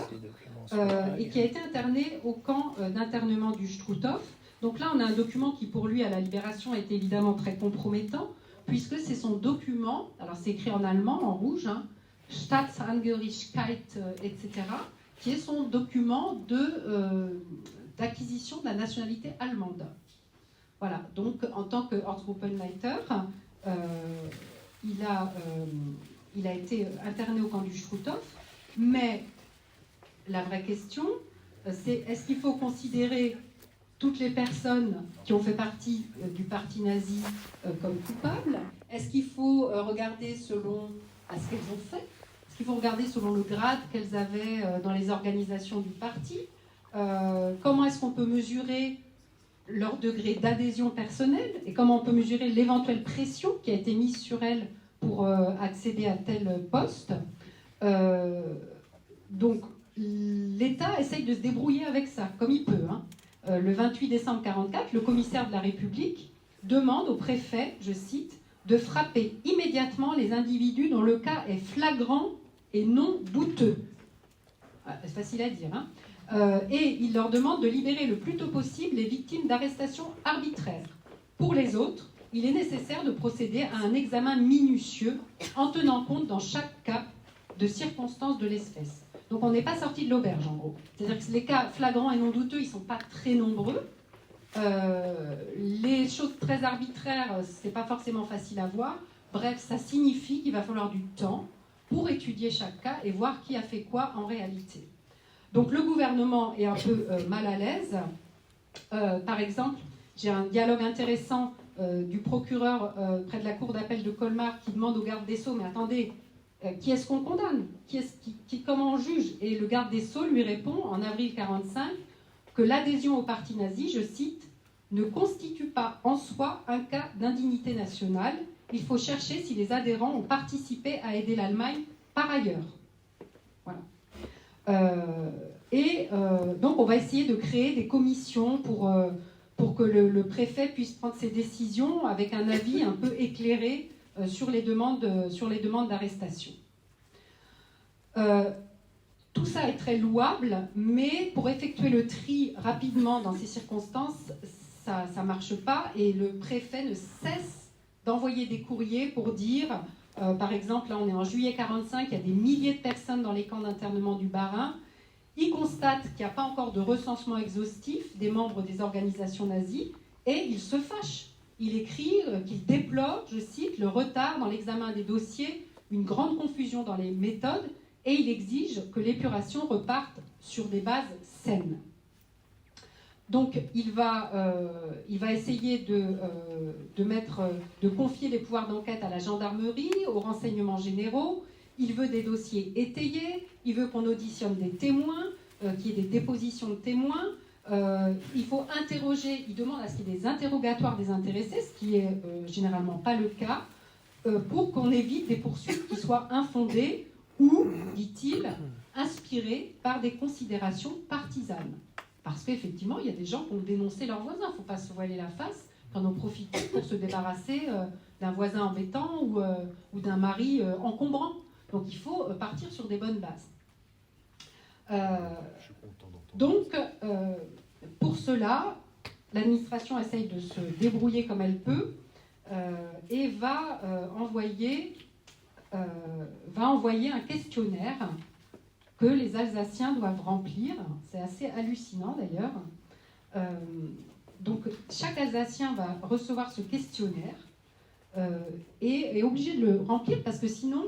et qui a été interné au camp d'internement du Struthof. Donc là, on a un document qui, pour lui, à la Libération, est évidemment très compromettant, puisque c'est son document, alors c'est écrit en allemand, en rouge, hein, Staatsangehörigkeit, etc., qui est son document d'acquisition de la nationalité allemande. Voilà, donc en tant que Ortsgruppenleiter, il a été interné au camp du Struthof, mais la vraie question, c'est est-ce qu'il faut considérer toutes les personnes qui ont fait partie du parti nazi comme coupables? Est-ce qu'il faut regarder selon ce qu'elles ont fait? Est-ce qu'il faut regarder selon le grade qu'elles avaient dans les organisations du parti? Comment est-ce qu'on peut mesurer leur degré d'adhésion personnelle et comment on peut mesurer l'éventuelle pression qui a été mise sur elles pour accéder à tel poste? Donc l'État essaye de se débrouiller avec ça, comme il peut. Hein. Le 28 décembre 1944, le commissaire de la République demande au préfet, je cite, de frapper immédiatement les individus dont le cas est flagrant et non douteux. C'est facile à dire, hein. Et il leur demande de libérer le plus tôt possible les victimes d'arrestations arbitraires. Pour les autres, il est nécessaire de procéder à un examen minutieux en tenant compte dans chaque cas de circonstances de l'espèce. Donc on n'est pas sorti de l'auberge en gros. C'est-à-dire que les cas flagrants et non douteux, ils ne sont pas très nombreux. Les choses très arbitraires, c'est pas forcément facile à voir. Bref, ça signifie qu'il va falloir du temps pour étudier chaque cas et voir qui a fait quoi en réalité. Donc le gouvernement est un peu mal à l'aise. Par exemple, j'ai un dialogue intéressant du procureur près de la cour d'appel de Colmar qui demande au garde des Sceaux, mais attendez, qui est-ce qu'on condamne? Comment on juge? Et le garde des Sceaux lui répond en avril 1945 que l'adhésion au parti nazi, je cite, ne constitue pas en soi un cas d'indignité nationale. Il faut chercher si les adhérents ont participé à aider l'Allemagne par ailleurs. Voilà. Donc on va essayer de créer des commissions pour que le préfet puisse prendre ses décisions avec un avis un peu éclairé sur les demandes d'arrestation. Tout ça est très louable, mais pour effectuer le tri rapidement dans ces circonstances, ça ne marche pas et le préfet ne cesse d'envoyer des courriers pour dire, par exemple, là on est en juillet 1945, il y a des milliers de personnes dans les camps d'internement du Bas-Rhin. Il constate qu'il n'y a pas encore de recensement exhaustif des membres des organisations nazies et il se fâche. Il écrit qu'il déplore, je cite, le retard dans l'examen des dossiers, une grande confusion dans les méthodes et il exige que l'épuration reparte sur des bases saines. Donc il va essayer de confier les pouvoirs d'enquête à la gendarmerie, aux renseignements généraux. Il veut des dossiers étayés, il veut qu'on auditionne des témoins, qu'il y ait des dépositions de témoins. Il faut interroger, il demande à ce qu'il y ait des interrogatoires des intéressés, ce qui est généralement pas le cas, pour qu'on évite des poursuites qui soient infondées ou, dit-il, inspirées par des considérations partisanes. Parce qu'effectivement, il y a des gens qui ont dénoncé leurs voisins. Il ne faut pas se voiler la face quand on profite pour se débarrasser d'un voisin embêtant ou d'un mari encombrant. Donc il faut partir sur des bonnes bases. Donc, pour cela, l'administration essaye de se débrouiller comme elle peut et va envoyer un questionnaire que les Alsaciens doivent remplir. C'est assez hallucinant d'ailleurs. Donc chaque Alsacien va recevoir ce questionnaire et est obligé de le remplir parce que sinon,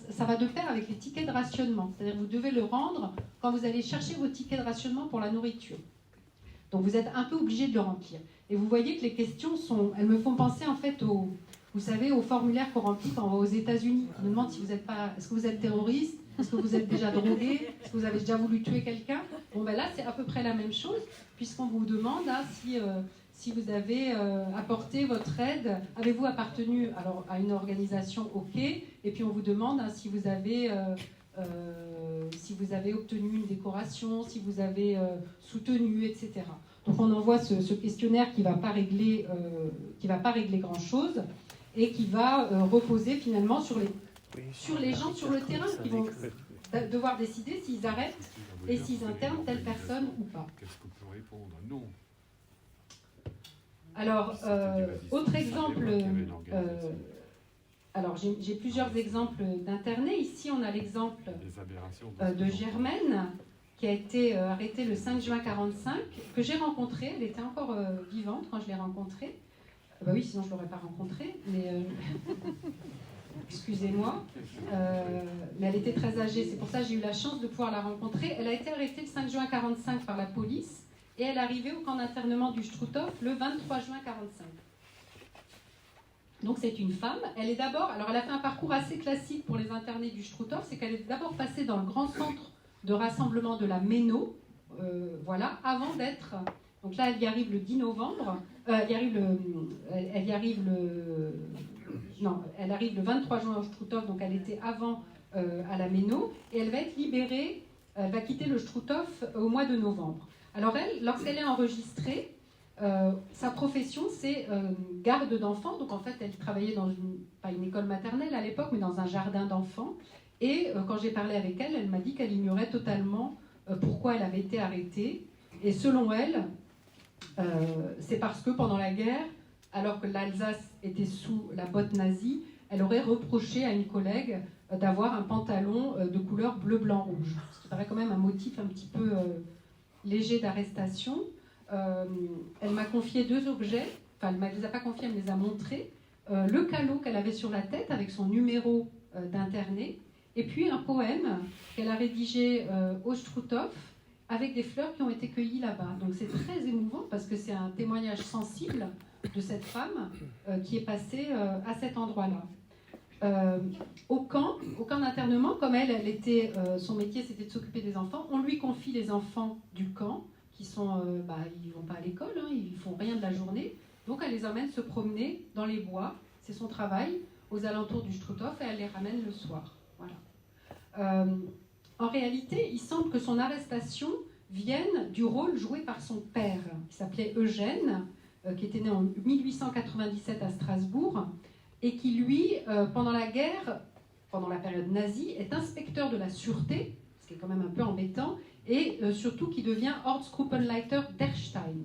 ça va de pair avec les tickets de rationnement. C'est-à-dire que vous devez le rendre quand vous allez chercher vos tickets de rationnement pour la nourriture. Donc vous êtes un peu obligé de le remplir. Et vous voyez que les questions elles me font penser en fait vous savez, au formulaire qu'on remplit quand on va aux États-Unis, qui nous demande si est-ce que vous êtes terroriste, est-ce que vous êtes déjà drogué, est-ce que vous avez déjà voulu tuer quelqu'un. Bon ben là c'est à peu près la même chose, puisqu'on vous demande si vous avez apporté votre aide, avez-vous appartenu à une organisation, ok, et puis on vous demande si vous avez obtenu une décoration, si vous avez soutenu, etc. Donc on envoie ce questionnaire qui ne va pas régler grand-chose et qui va reposer finalement sur les gens sur le terrain qui vont devoir décider s'ils arrêtent et s'ils internent telle personne ou pas. Qu'est-ce qu'on peut répondre? Non. Alors, autre exemple, alors j'ai plusieurs exemples d'internés. Ici, on a l'exemple de Germaine, qui a été arrêtée le 5 juin 1945, que j'ai rencontrée. Elle était encore vivante quand je l'ai rencontrée. Bah oui, sinon je ne l'aurais pas rencontrée, mais excusez-moi. Mais elle était très âgée, c'est pour ça que j'ai eu la chance de pouvoir la rencontrer. Elle a été arrêtée le 5 juin 1945 par la police et elle est arrivée au camp d'internement du Struthof le 23 juin 1945. Donc c'est une femme. Elle est d'abord, alors elle a fait un parcours assez classique pour les internés du Struthof, c'est qu'elle est d'abord passée dans le grand centre de rassemblement de la Méno, voilà, avant d'être. Donc là, elle y arrive le 10 novembre. Elle arrive le 23 juin au Struthof, donc elle était avant à la Méno, et elle va être libérée. Elle va quitter le Struthof au mois de novembre. Alors elle, lorsqu'elle est enregistrée, sa profession, c'est garde d'enfants. Donc en fait, elle travaillait dans pas une école maternelle à l'époque, mais dans un jardin d'enfants. Et quand j'ai parlé avec elle, elle m'a dit qu'elle ignorait totalement pourquoi elle avait été arrêtée. Et selon elle, c'est parce que pendant la guerre, alors que l'Alsace était sous la botte nazie, elle aurait reproché à une collègue d'avoir un pantalon de couleur bleu, blanc, rouge. Ce qui paraît quand même un motif un petit peu léger d'arrestation. Elle m'a confié 2 objets, enfin elle ne me les a pas confiés, elle me les a montrés. Le calot qu'elle avait sur la tête avec son numéro d'interné, et puis un poème qu'elle a rédigé au Struthof avec des fleurs qui ont été cueillies là-bas. Donc c'est très émouvant parce que c'est un témoignage sensible de cette femme qui est passée à cet endroit-là. Au camp d'internement, comme elle était, son métier c'était de s'occuper des enfants, on lui confie les enfants du camp qui sont, ils vont pas à l'école, hein, ils font rien de la journée, donc elle les emmène se promener dans les bois, c'est son travail, aux alentours du Struthof, et elle les ramène le soir. Voilà. En réalité, il semble que son arrestation vienne du rôle joué par son père, qui s'appelait Eugène, qui était né en 1897 à Strasbourg, et qui, lui, pendant la guerre, pendant la période nazie, est inspecteur de la sûreté, ce qui est quand même un peu embêtant, et surtout qui devient Ortsgruppenleiter d'Erstein.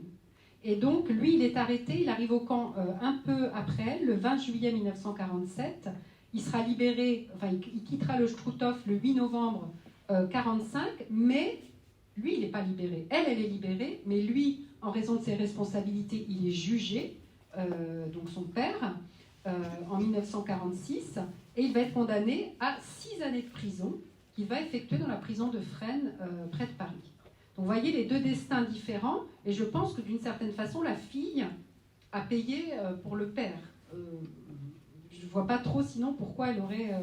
Et donc, lui, il est arrêté, il arrive au camp un peu après, le 20 juillet 1947. Il sera libéré, enfin, il quittera le Struthof le 8 novembre 1945, mais lui, il n'est pas libéré. Elle est libérée, mais lui, en raison de ses responsabilités, il est jugé, donc son père, en 1946, et il va être condamné à 6 années de prison qu'il va effectuer dans la prison de Fresnes, près de Paris. Donc vous voyez les 2 destins différents, et je pense que d'une certaine façon, la fille a payé pour le père. Je ne vois pas trop sinon pourquoi elle aurait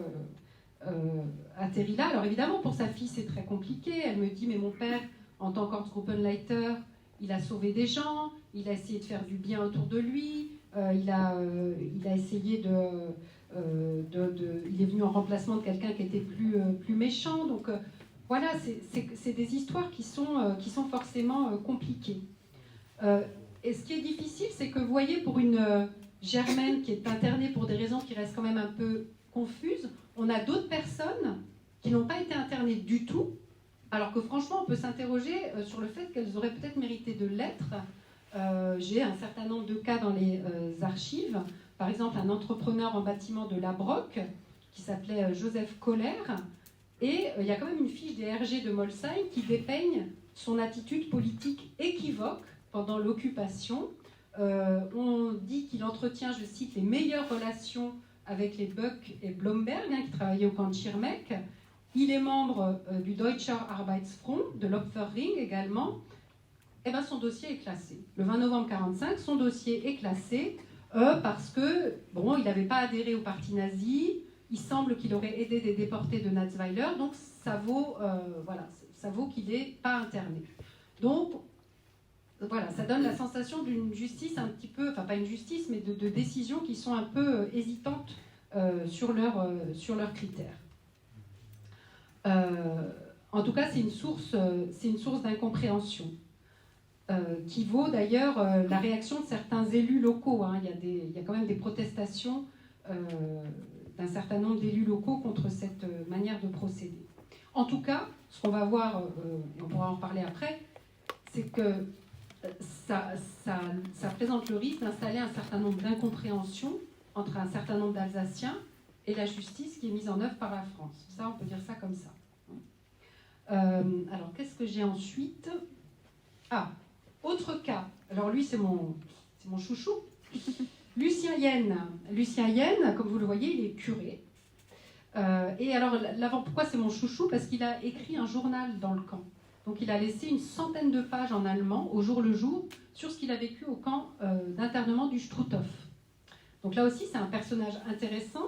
atterri là. Alors évidemment, pour sa fille, c'est très compliqué. Elle me dit, mais mon père, en tant qu'Ortsgruppenleiter, il a sauvé des gens, il a essayé de faire du bien autour de lui, il a essayé il est venu en remplacement de quelqu'un qui était plus méchant. Donc voilà, c'est des histoires qui sont forcément compliquées. Et ce qui est difficile, c'est que vous voyez, pour une Germaine qui est internée pour des raisons qui restent quand même un peu confuses, on a d'autres personnes qui n'ont pas été internées du tout, alors que franchement, on peut s'interroger sur le fait qu'elles auraient peut-être mérité de l'être. J'ai un certain nombre de cas dans les archives. Par exemple, un entrepreneur en bâtiment de Labrock qui s'appelait Joseph Kohler. Et il y a quand même une fiche des RG de Molsheim qui dépeigne son attitude politique équivoque pendant l'occupation. On dit qu'il entretient, je cite, les meilleures relations avec les Buck et Blomberg, qui travaillaient au camp de Schirmeck. Il est membre du Deutscher Arbeitsfront, de l'Opferring également. Et bien son dossier est classé. Le 20 novembre 1945, son dossier est classé parce que, bon, il n'avait pas adhéré au parti nazi, il semble qu'il aurait aidé des déportés de Natzweiler, donc ça vaut qu'il n'est pas interné. Donc, voilà, ça donne la sensation d'une justice un petit peu, enfin pas une justice, mais de décisions qui sont un peu hésitantes sur leurs critères. En tout cas, c'est une source d'incompréhension. Qui vaut d'ailleurs la réaction de certains élus locaux. Hein. Il y a quand même des protestations d'un certain nombre d'élus locaux contre cette manière de procéder. En tout cas, ce qu'on va voir, et on pourra en reparler après, c'est que ça présente le risque d'installer un certain nombre d'incompréhensions entre un certain nombre d'Alsaciens et la justice qui est mise en œuvre par la France. Ça, on peut dire ça comme ça. Alors, qu'est-ce que j'ai ensuite? Ah, autre cas. Alors lui, c'est mon chouchou. Lucien Yen. Lucien Yen, comme vous le voyez, il est curé. Et alors, pourquoi c'est mon chouchou? Parce qu'il a écrit un journal dans le camp. Donc il a laissé une centaine de pages en allemand, au jour le jour, sur ce qu'il a vécu au camp d'internement du Struthof. Donc là aussi, c'est un personnage intéressant.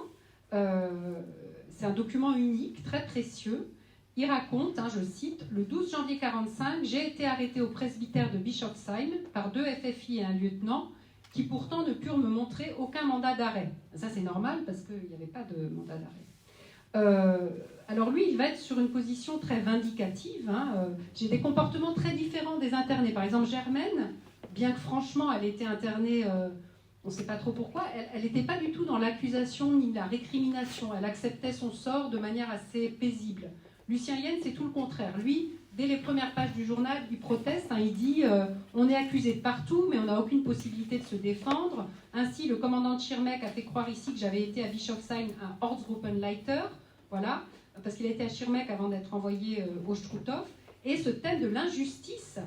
C'est un document unique, très précieux. Il raconte, je cite, « Le 12 janvier 1945, j'ai été arrêté au presbytère de Bischofsheim par 2 FFI et un lieutenant qui pourtant ne purent me montrer aucun mandat d'arrêt. » Ça, c'est normal parce qu'il n'y avait pas de mandat d'arrêt. Alors lui, il va être sur une position très vindicative. J'ai des comportements très différents des internés. Par exemple, Germaine, bien que franchement, elle était internée, on ne sait pas trop pourquoi, elle n'était pas du tout dans l'accusation ni la récrimination. Elle acceptait son sort de manière assez paisible. Lucien Yen, c'est tout le contraire. Lui, dès les premières pages du journal, il proteste. Il dit on est accusé de partout, mais on n'a aucune possibilité de se défendre. Ainsi, le commandant de Schirmeck a fait croire ici que j'avais été à Bischofsheim un Ortsgruppenleiter. Voilà, parce qu'il a été à Schirmeck avant d'être envoyé au Struthof. Et ce thème de l'injustice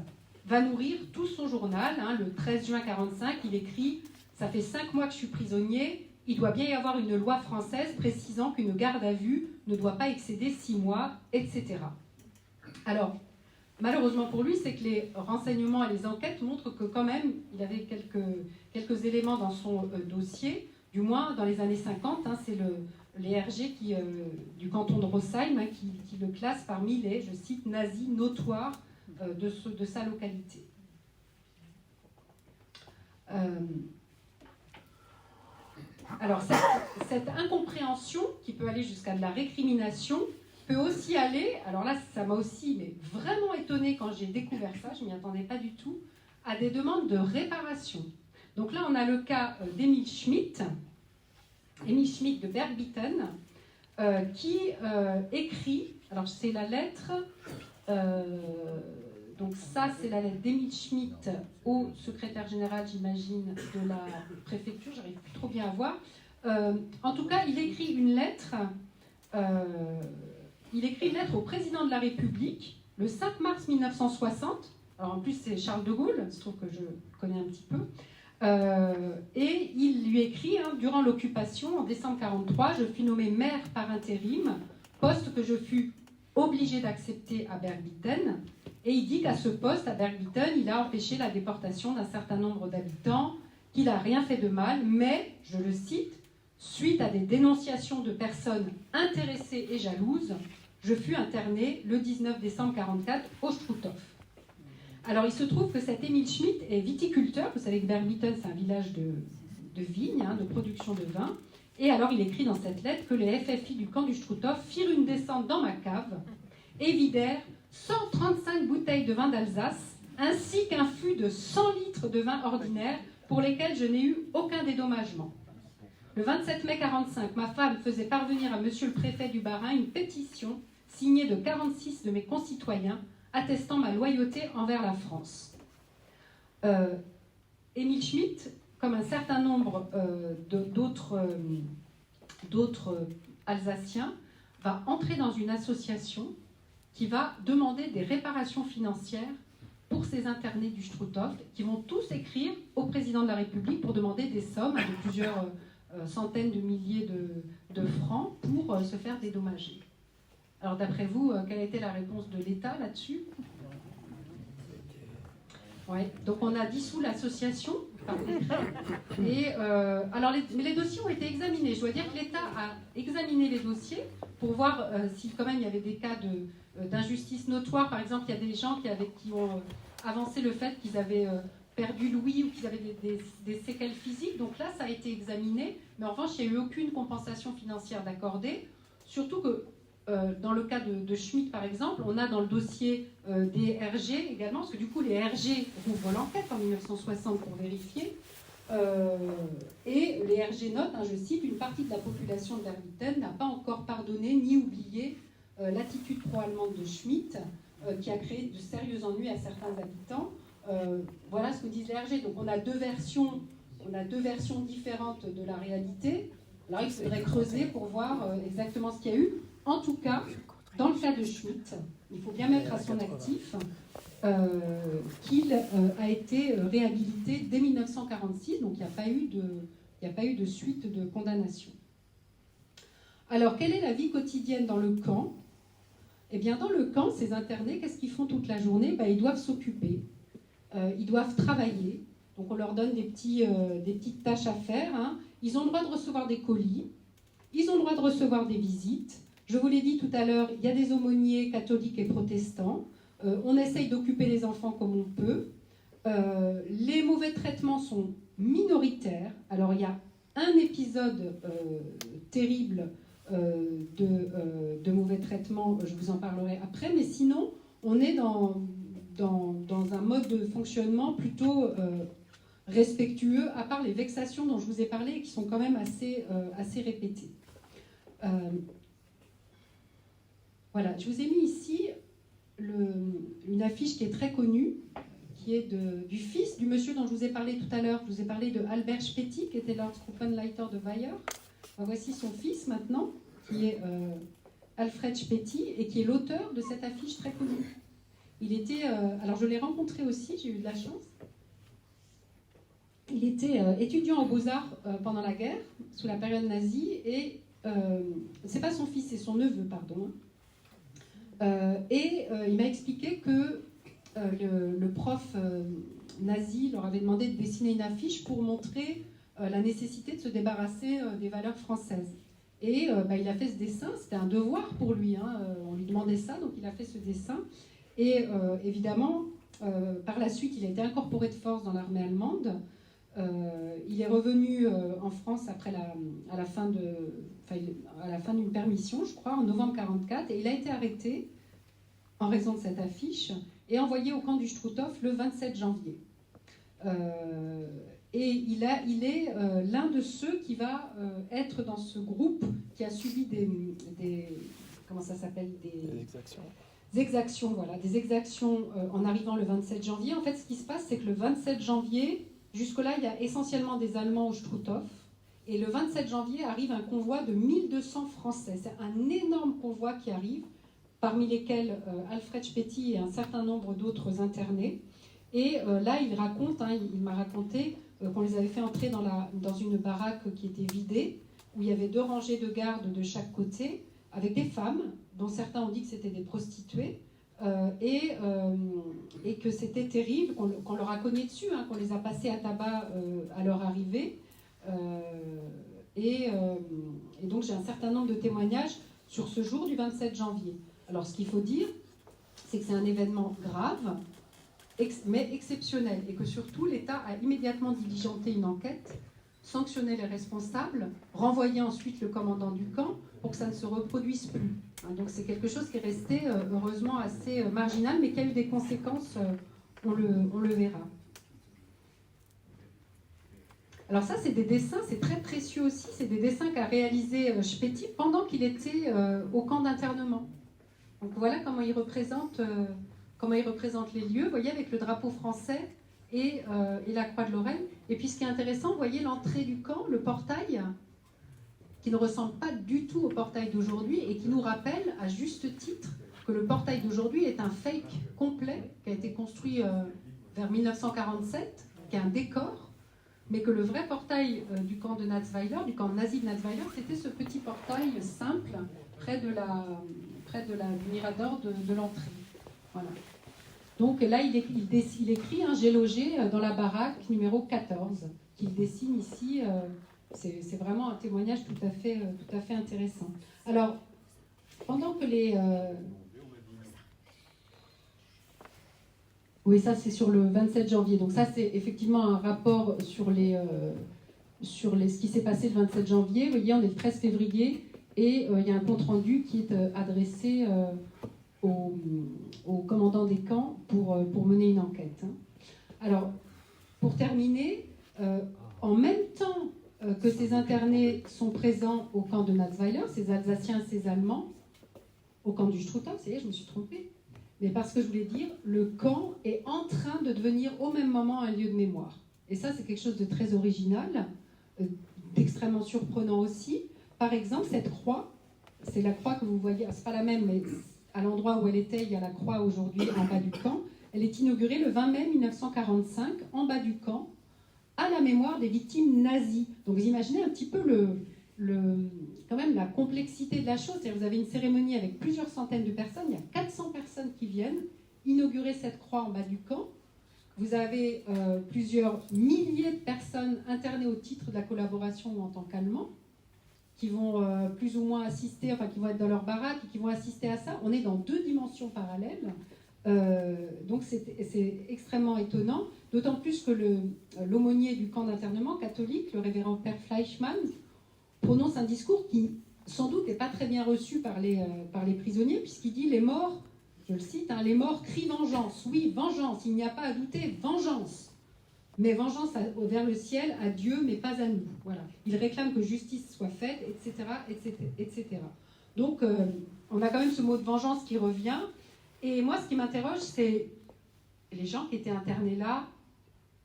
va nourrir tout son journal. Le 13 juin 1945, il écrit « Ça fait 5 mois que je suis prisonnier. Il doit bien y avoir une loi française précisant qu'une garde à vue ne doit pas excéder 6 mois, etc. » Alors, malheureusement pour lui, c'est que les renseignements et les enquêtes montrent que quand même, il avait quelques éléments dans son dossier, du moins dans les années 50, c'est les RG du canton de Rosheim qui le classe parmi les, je cite, nazis notoires de sa localité. Alors, cette incompréhension, qui peut aller jusqu'à de la récrimination, peut aussi aller, alors là, ça m'a aussi vraiment étonnée quand j'ai découvert ça, je ne m'y attendais pas du tout, à des demandes de réparation. Donc là, on a le cas d'Emile Schmitt de Bergbitten, qui écrit, alors c'est la lettre, donc ça c'est la lettre d'Emile Schmitt au secrétaire général, j'imagine, de la préfecture, j'arrive plus trop bien à voir. En tout cas, il écrit une lettre au président de la République le 5 mars 1960. Alors en plus, c'est Charles de Gaulle, il se trouve que je connais un petit peu. Et il lui écrit, durant l'occupation, en décembre 1943, je fus nommé maire par intérim, poste que je fus obligé d'accepter à Bergbitten. Et il dit qu'à ce poste, à Bergbitten, il a empêché la déportation d'un certain nombre d'habitants, qu'il n'a rien fait de mal, mais, je le cite, suite à des dénonciations de personnes intéressées et jalouses, je fus interné le 19 décembre 1944 au Struthof. Alors, il se trouve que cet Emile Schmitt est viticulteur. Vous savez que Bergbitten, c'est un village de vignes, de production de vin. Et alors, il écrit dans cette lettre que les FFI du camp du Struthof firent une descente dans ma cave et vidèrent 135 bouteilles de vin d'Alsace, ainsi qu'un fût de 100 litres de vin ordinaire pour lesquels je n'ai eu aucun dédommagement. Le 27 mai 1945, ma femme faisait parvenir à monsieur le préfet du Bas-Rhin une pétition signée de 46 de mes concitoyens attestant ma loyauté envers la France. Emile Schmitt, comme un certain nombre d'autres Alsaciens, va entrer dans une association qui va demander des réparations financières pour ces internés du Struthof, qui vont tous écrire au président de la République pour demander des sommes de plusieurs centaines de milliers de francs pour se faire dédommager. Alors d'après vous, quelle a été la réponse de l'État là-dessus? Ouais. Donc on a dissous l'association par décret. Mais les dossiers ont été examinés. Je dois dire que l'État a examiné les dossiers pour voir si quand même il y avait des cas d'injustice notoire. Par exemple, il y a des gens qui ont avancé le fait qu'ils avaient perdu l'ouïe ou qu'ils avaient des séquelles physiques. Donc là, ça a été examiné. Mais en revanche, il n'y a eu aucune compensation financière d'accordée. Surtout que dans le cas de Schmitt, par exemple, on a dans le dossier des RG également, parce que du coup, les RG rouvrent l'enquête en 1960 pour vérifier. Et les RG notent, je cite, une partie de la population de Bergbitten n'a pas encore pardonné ni oublié l'attitude pro-allemande de Schmitt, qui a créé de sérieux ennuis à certains habitants. Voilà ce que disent les RG. Donc on a deux versions différentes de la réalité. Alors il faudrait creuser pour voir exactement ce qu'il y a eu. En tout cas, dans le cas de Schmitt, il faut bien mettre à son actif qu'il a été réhabilité dès 1946, donc il n'y a pas eu de suite de condamnation. Alors, quelle est la vie quotidienne dans le camp ? Eh bien, dans le camp, ces internés, qu'est-ce qu'ils font toute la journée ? Ils doivent s'occuper, ils doivent travailler. Donc, on leur donne des petites tâches à faire. Hein. Ils ont le droit de recevoir des colis, ils ont le droit de recevoir des visites. Je vous l'ai dit tout à l'heure, il y a des aumôniers catholiques et protestants. On essaye d'occuper les enfants comme on peut. Les mauvais traitements sont minoritaires. Alors, il y a un épisode terrible de mauvais traitements, je vous en parlerai après, mais sinon, on est dans un mode de fonctionnement plutôt respectueux, à part les vexations dont je vous ai parlé et qui sont quand même assez répétées. Voilà, je vous ai mis ici une affiche qui est très connue, qui est du fils du monsieur dont je vous ai parlé tout à l'heure. Je vous ai parlé de Albert Spetti, qui était Landgruppenleiter de Weyer. Voici son fils maintenant, qui est Alfred Spetti, et qui est l'auteur de cette affiche très connue. Il était, alors je l'ai rencontré aussi, j'ai eu de la chance. Il était étudiant aux Beaux-Arts pendant la guerre, sous la période nazie, et c'est pas son fils, c'est son neveu, pardon. Il m'a expliqué que le prof nazi leur avait demandé de dessiner une affiche pour montrer la nécessité de se débarrasser des valeurs françaises. Et il a fait ce dessin, c'était un devoir pour lui, hein, on lui demandait ça, donc il a fait ce dessin. Et évidemment, par la suite, il a été incorporé de force dans l'armée allemande. Il est revenu en France après à la fin d'une permission, je crois, en novembre 1944, et il a été arrêté en raison de cette affiche et envoyé au camp du Struthof le 27 janvier. Et il est l'un de ceux qui va être dans ce groupe qui a subi des comment ça s'appelle, des exactions, voilà, des exactions en arrivant le 27 janvier. En fait, ce qui se passe, c'est que le 27 janvier, jusque-là, il y a essentiellement des Allemands au Struthof. Et le 27 janvier arrive un convoi de 1200 Français. C'est un énorme convoi qui arrive, parmi lesquels Alfred Spetti et un certain nombre d'autres internés. Et là, il raconte, hein, il m'a raconté qu'on les avait fait entrer dans une baraque qui était vidée, où il y avait 2 rangées de gardes de chaque côté, avec des femmes, dont certains ont dit que c'était des prostituées, et que c'était terrible, qu'on leur a cogné dessus, hein, qu'on les a passés à tabac à leur arrivée. Et donc j'ai un certain nombre de témoignages sur ce jour du 27 janvier. Alors ce qu'il faut dire, c'est que c'est un événement grave, mais exceptionnel, et que surtout l'État a immédiatement diligenté une enquête, sanctionné les responsables, renvoyé ensuite le commandant du camp pour que ça ne se reproduise plus. Donc c'est quelque chose qui est resté heureusement assez marginal, mais qui a eu des conséquences, on le verra. Alors ça, c'est des dessins, c'est très précieux aussi, c'est des dessins qu'a réalisé Spetti pendant qu'il était au camp d'internement. Donc voilà comment il représente les lieux, vous voyez, avec le drapeau français et la croix de Lorraine. Et puis ce qui est intéressant, vous voyez l'entrée du camp, le portail, qui ne ressemble pas du tout au portail d'aujourd'hui et qui nous rappelle à juste titre que le portail d'aujourd'hui est un fake complet qui a été construit vers 1947, qui est un décor, mais que le vrai portail du camp de Natzweiler, du camp nazi de Natzweiler, c'était ce petit portail simple près du mirador de l'entrée. Voilà. Donc là, il écrit « J'ai logé dans la baraque numéro 14 » qu'il dessine ici. C'est vraiment un témoignage tout à fait intéressant. Alors, pendant que les... Oui, ça c'est sur le 27 janvier. Donc ça c'est effectivement un rapport sur ce qui s'est passé le 27 janvier. Vous voyez, on est le 13 février et il y a un compte-rendu qui est adressé au commandant des camps pour mener une enquête. Alors, pour terminer, en même temps que ces internés sont présents au camp de Natzweiler, ces Alsaciens, ces Allemands, au camp du Struthof, ça y est, je me suis trompée. mais parce que je voulais dire, le camp est en train de devenir au même moment un lieu de mémoire. Et ça, c'est quelque chose de très original, d'extrêmement surprenant aussi. Par exemple, cette croix, c'est la croix que vous voyez, c'est pas la même, mais à l'endroit où elle était, il y a la croix aujourd'hui en bas du camp. Elle est inaugurée le 20 mai 1945, en bas du camp, à la mémoire des victimes nazies. Donc vous imaginez un petit peu quand même la complexité de la chose. C'est-à-dire vous avez une cérémonie avec plusieurs centaines de personnes, il y a 400 personnes qui viennent inaugurer cette croix en bas du camp. Vous avez plusieurs milliers de personnes internées au titre de la collaboration ou en tant qu'Allemands, qui vont plus ou moins assister, enfin qui vont être dans leur baraque et qui vont assister à ça. On est dans 2 dimensions parallèles. Donc c'est extrêmement étonnant, d'autant plus que l'aumônier du camp d'internement catholique, le révérend Père Fleischmann, prononce un discours qui sans doute n'est pas très bien reçu par les prisonniers, puisqu'il dit les morts, je le cite, hein, les morts crient vengeance, oui, vengeance, il n'y a pas à douter, vengeance, mais vengeance vers le ciel, à Dieu, mais pas à nous. Voilà. Il réclame que justice soit faite, etc., etc., etc. Donc on a quand même ce mot de vengeance qui revient. Et moi, ce qui m'interroge, c'est les gens qui étaient internés là,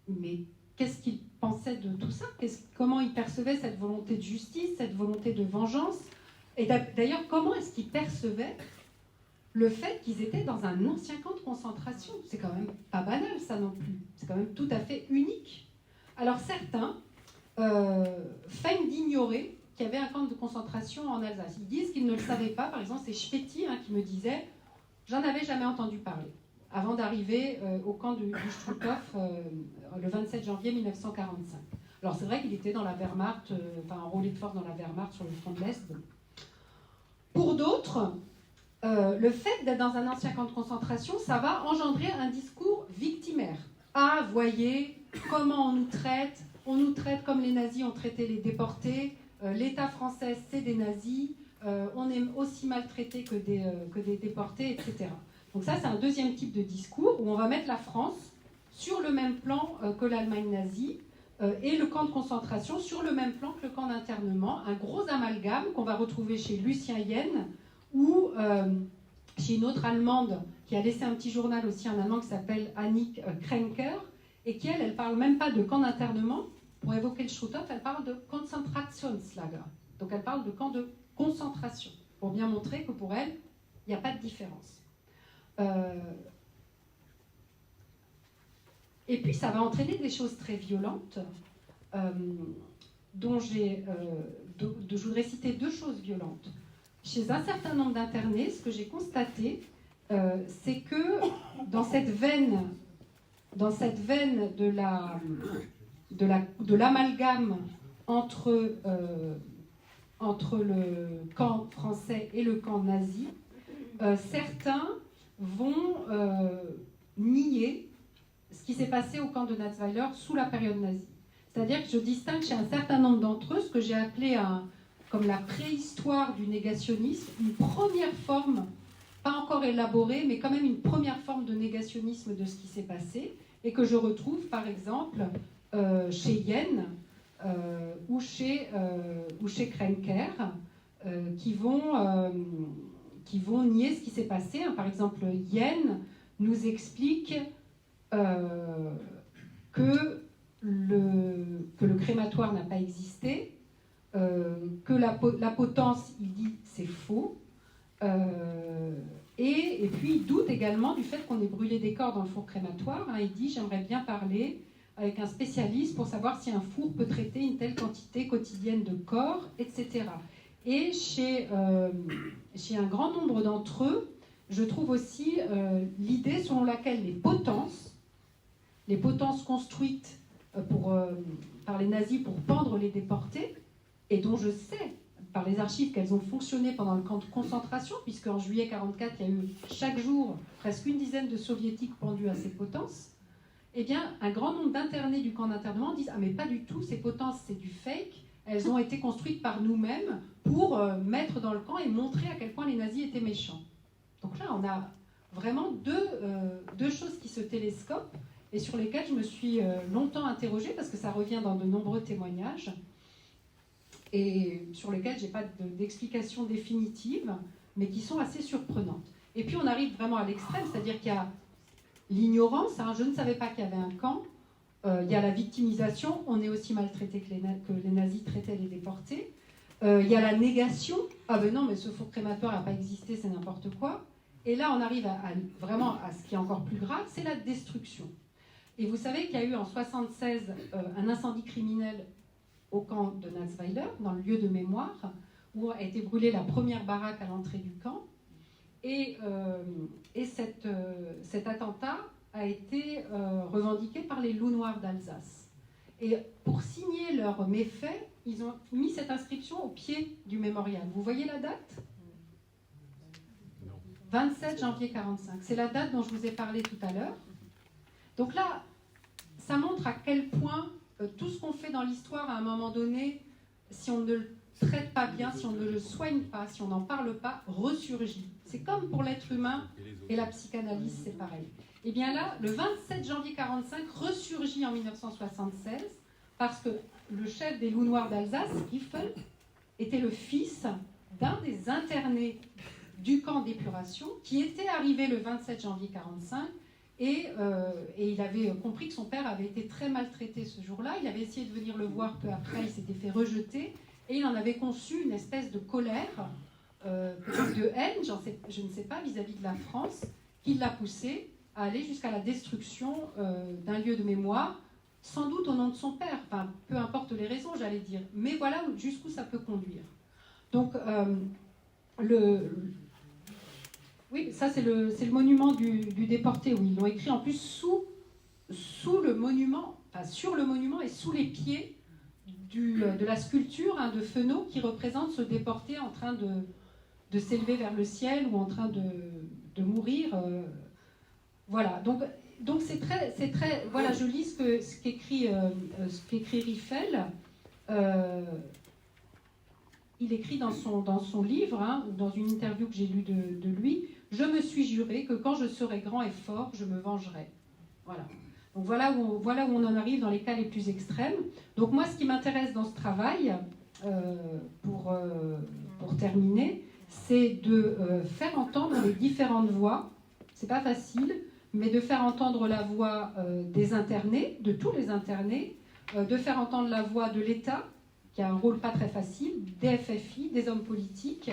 mais qu'est-ce qu'ils pensaient de tout ça? Comment ils percevaient cette volonté de justice, cette volonté de vengeance? Et d'ailleurs, comment est-ce qu'ils percevaient le fait qu'ils étaient dans un ancien camp de concentration? C'est quand même pas banal, ça non plus. C'est quand même tout à fait unique. Alors certains feignent d'ignorer qu'il y avait un camp de concentration en Alsace. Ils disent qu'ils ne le savaient pas. Par exemple, c'est Spetti qui me disait... J'en avais jamais entendu parler, avant d'arriver au camp du Struthof le 27 janvier 1945. Alors c'est vrai qu'il était dans la Wehrmacht, enrôlé de force dans la Wehrmacht sur le front de l'Est. Pour d'autres, le fait d'être dans un ancien camp de concentration, ça va engendrer un discours victimaire. Ah, voyez, comment on nous traite comme les nazis ont traité les déportés, l'État français c'est des nazis, on est aussi maltraité que des déportés, etc. Donc ça, c'est un deuxième type de discours où on va mettre la France sur le même plan que l'Allemagne nazie et le camp de concentration sur le même plan que le camp d'internement. Un gros amalgame qu'on va retrouver chez Lucien Yen ou chez une autre Allemande qui a laissé un petit journal aussi en allemand qui s'appelle Annick Kränker et qui, elle parle même pas de camp d'internement. Pour évoquer le Struthof, elle parle de Konzentrationslager. Donc elle parle de camp de concentration, pour bien montrer que pour elle, il n'y a pas de différence. Et puis ça va entraîner des choses très violentes, dont je voudrais citer 2 choses violentes. Chez un certain nombre d'internés, ce que j'ai constaté, c'est que dans cette veine de l'amalgame entre le camp français et le camp nazi, certains vont nier ce qui s'est passé au camp de Natzweiler sous la période nazie. C'est-à-dire que je distingue chez un certain nombre d'entre eux ce que j'ai appelé comme la préhistoire du négationnisme, une première forme, pas encore élaborée, mais quand même une première forme de négationnisme de ce qui s'est passé, et que je retrouve par exemple chez Yen, ou chez Kränker, qui vont nier ce qui s'est passé. Par exemple, Yen nous explique que le crématoire n'a pas existé, que la potence, il dit, c'est faux, et puis il doute également du fait qu'on ait brûlé des corps dans le four crématoire. Il dit, j'aimerais bien parler avec un spécialiste pour savoir si un four peut traiter une telle quantité quotidienne de corps, etc. Et chez un grand nombre d'entre eux, je trouve aussi l'idée selon laquelle les potences construites par les nazis pour pendre les déportés, et dont je sais par les archives qu'elles ont fonctionné pendant le camp de concentration, puisqu'en juillet 1944, il y a eu chaque jour presque une dizaine de soviétiques pendus à ces potences. Eh bien, un grand nombre d'internés du camp d'internement disent « Ah mais pas du tout, ces potences c'est du fake, elles ont été construites par nous-mêmes pour mettre dans le camp et montrer à quel point les nazis étaient méchants. » Donc là, on a vraiment deux choses qui se télescopent et sur lesquelles je me suis longtemps interrogée parce que ça revient dans de nombreux témoignages et sur lesquels je n'ai pas d'explication définitive, mais qui sont assez surprenantes. Et puis on arrive vraiment à l'extrême, c'est-à-dire qu'il y a l'ignorance, hein, je ne savais pas qu'il y avait un camp, il y a la victimisation, on est aussi maltraité que les nazis traitaient les déportés, il y a la négation, ah ben non mais ce four crématoire n'a pas existé, c'est n'importe quoi, et là on arrive vraiment à ce qui est encore plus grave, c'est la destruction. Et vous savez qu'il y a eu en 1976 un incendie criminel au camp de Natzweiler, dans le lieu de mémoire, où a été brûlée la première baraque à l'entrée du camp. Et cet attentat a été revendiqué par les loups noirs d'Alsace. Et pour signer leurs méfaits, ils ont mis cette inscription au pied du mémorial. Vous voyez la date ? 27 janvier 1945. C'est la date dont je vous ai parlé tout à l'heure. Donc là, ça montre à quel point tout ce qu'on fait dans l'histoire, à un moment donné, si on ne le traite pas bien, si on ne le soigne pas, si on n'en parle pas, ressurgit. C'est comme pour l'être humain et la psychanalyse, c'est pareil. Et bien là, le 27 janvier 1945 ressurgit en 1976 parce que le chef des loups noirs d'Alsace, Riffel, était le fils d'un des internés du camp d'épuration qui était arrivé le 27 janvier 1945 et il avait compris que son père avait été très maltraité ce jour-là. Il avait essayé de venir le voir peu après, il s'était fait rejeter et il en avait conçu une espèce de colère, peut-être de haine, je ne sais pas, vis-à-vis de la France, qui l'a poussé à aller jusqu'à la destruction d'un lieu de mémoire, sans doute au nom de son père, enfin, peu importe les raisons, j'allais dire, mais voilà jusqu'où ça peut conduire. Donc, oui, ça c'est le monument du déporté, où ils l'ont écrit en plus sous le monument, enfin sur le monument et sous les pieds de la sculpture de Fenot qui représente ce déporté en train de s'élever vers le ciel ou en train de mourir. Voilà, donc c'est très, voilà, je lis ce qu'écrit Riffel. Il écrit dans son livre, ou dans une interview que j'ai lue de lui, « Je me suis juré que quand je serai grand et fort, je me vengerai. » Voilà. Donc voilà où on en arrive dans les cas les plus extrêmes. Donc moi, ce qui m'intéresse dans ce travail, pour terminer, c'est de faire entendre les différentes voix. C'est pas facile, mais de faire entendre la voix des internés, de tous les internés, de faire entendre la voix de l'État, qui a un rôle pas très facile, des FFI, des hommes politiques,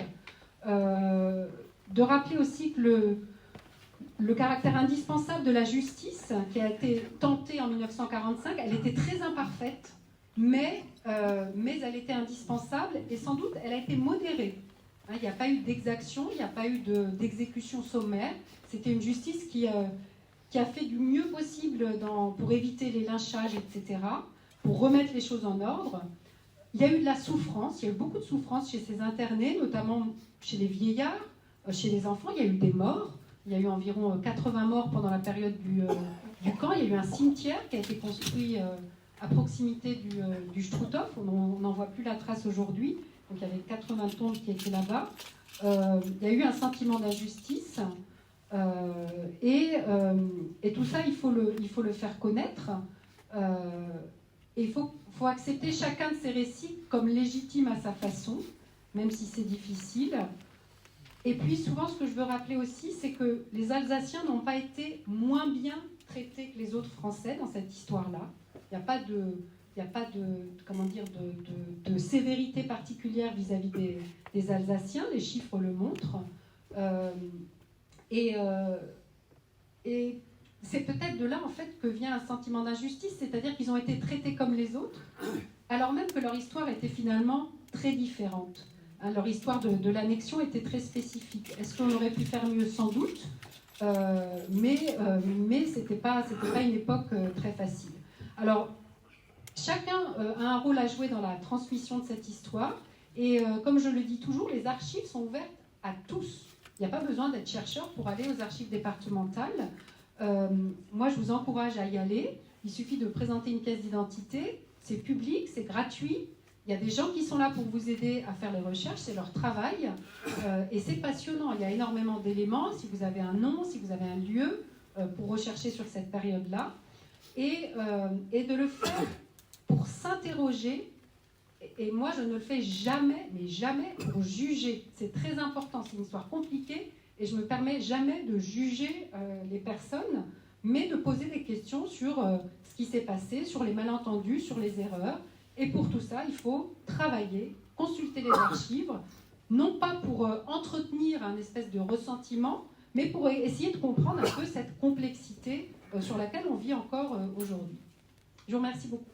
de rappeler aussi que le caractère indispensable de la justice, qui a été tentée en 1945, elle était très imparfaite, mais elle était indispensable et sans doute elle a été modérée. Il n'y a pas eu d'exaction, il n'y a pas eu d'exécution sommaire. C'était une justice qui a fait du mieux possible pour éviter les lynchages, etc., pour remettre les choses en ordre. Il y a eu de la souffrance, il y a eu beaucoup de souffrance chez ces internés, notamment chez les vieillards, chez les enfants. Il y a eu des morts, il y a eu environ 80 morts pendant la période du camp. Il y a eu un cimetière qui a été construit à proximité du Struthof, on n'en voit plus la trace aujourd'hui. Donc il y avait 80 tombes qui étaient là-bas. Il y a eu un sentiment d'injustice et tout ça, il faut le faire connaître. Et il faut accepter chacun de ces récits comme légitimes à sa façon, même si c'est difficile. Et puis souvent, ce que je veux rappeler aussi, c'est que les Alsaciens n'ont pas été moins bien traités que les autres Français dans cette histoire-là. Il n'y a pas de sévérité particulière vis-à-vis des Alsaciens, les chiffres le montrent. Et c'est peut-être de là en fait que vient un sentiment d'injustice, c'est-à-dire qu'ils ont été traités comme les autres, alors même que leur histoire était finalement très différente. Leur histoire de l'annexion était très spécifique. Est-ce qu'on aurait pu faire mieux? Sans doute, mais c'était pas une époque très facile. Alors, chacun a un rôle à jouer dans la transmission de cette histoire, et comme je le dis toujours, les archives sont ouvertes à tous. Il n'y a pas besoin d'être chercheur pour aller aux archives départementales. Moi, je vous encourage à y aller. Il suffit de présenter une pièce d'identité. C'est public, c'est gratuit. Il y a des gens qui sont là pour vous aider à faire les recherches. C'est leur travail. Et c'est passionnant. Il y a énormément d'éléments. Si vous avez un nom, si vous avez un lieu pour rechercher sur cette période-là. Et de le faire pour s'interroger. Et moi, je ne le fais jamais, mais jamais pour juger. C'est très important. C'est une histoire compliquée. et je ne me permets jamais de juger les personnes, mais de poser des questions sur ce qui s'est passé, sur les malentendus, sur les erreurs. Et pour tout ça, il faut travailler, consulter les archives, non pas pour entretenir un espèce de ressentiment, mais pour essayer de comprendre un peu cette complexité sur laquelle on vit encore aujourd'hui. Je vous remercie beaucoup.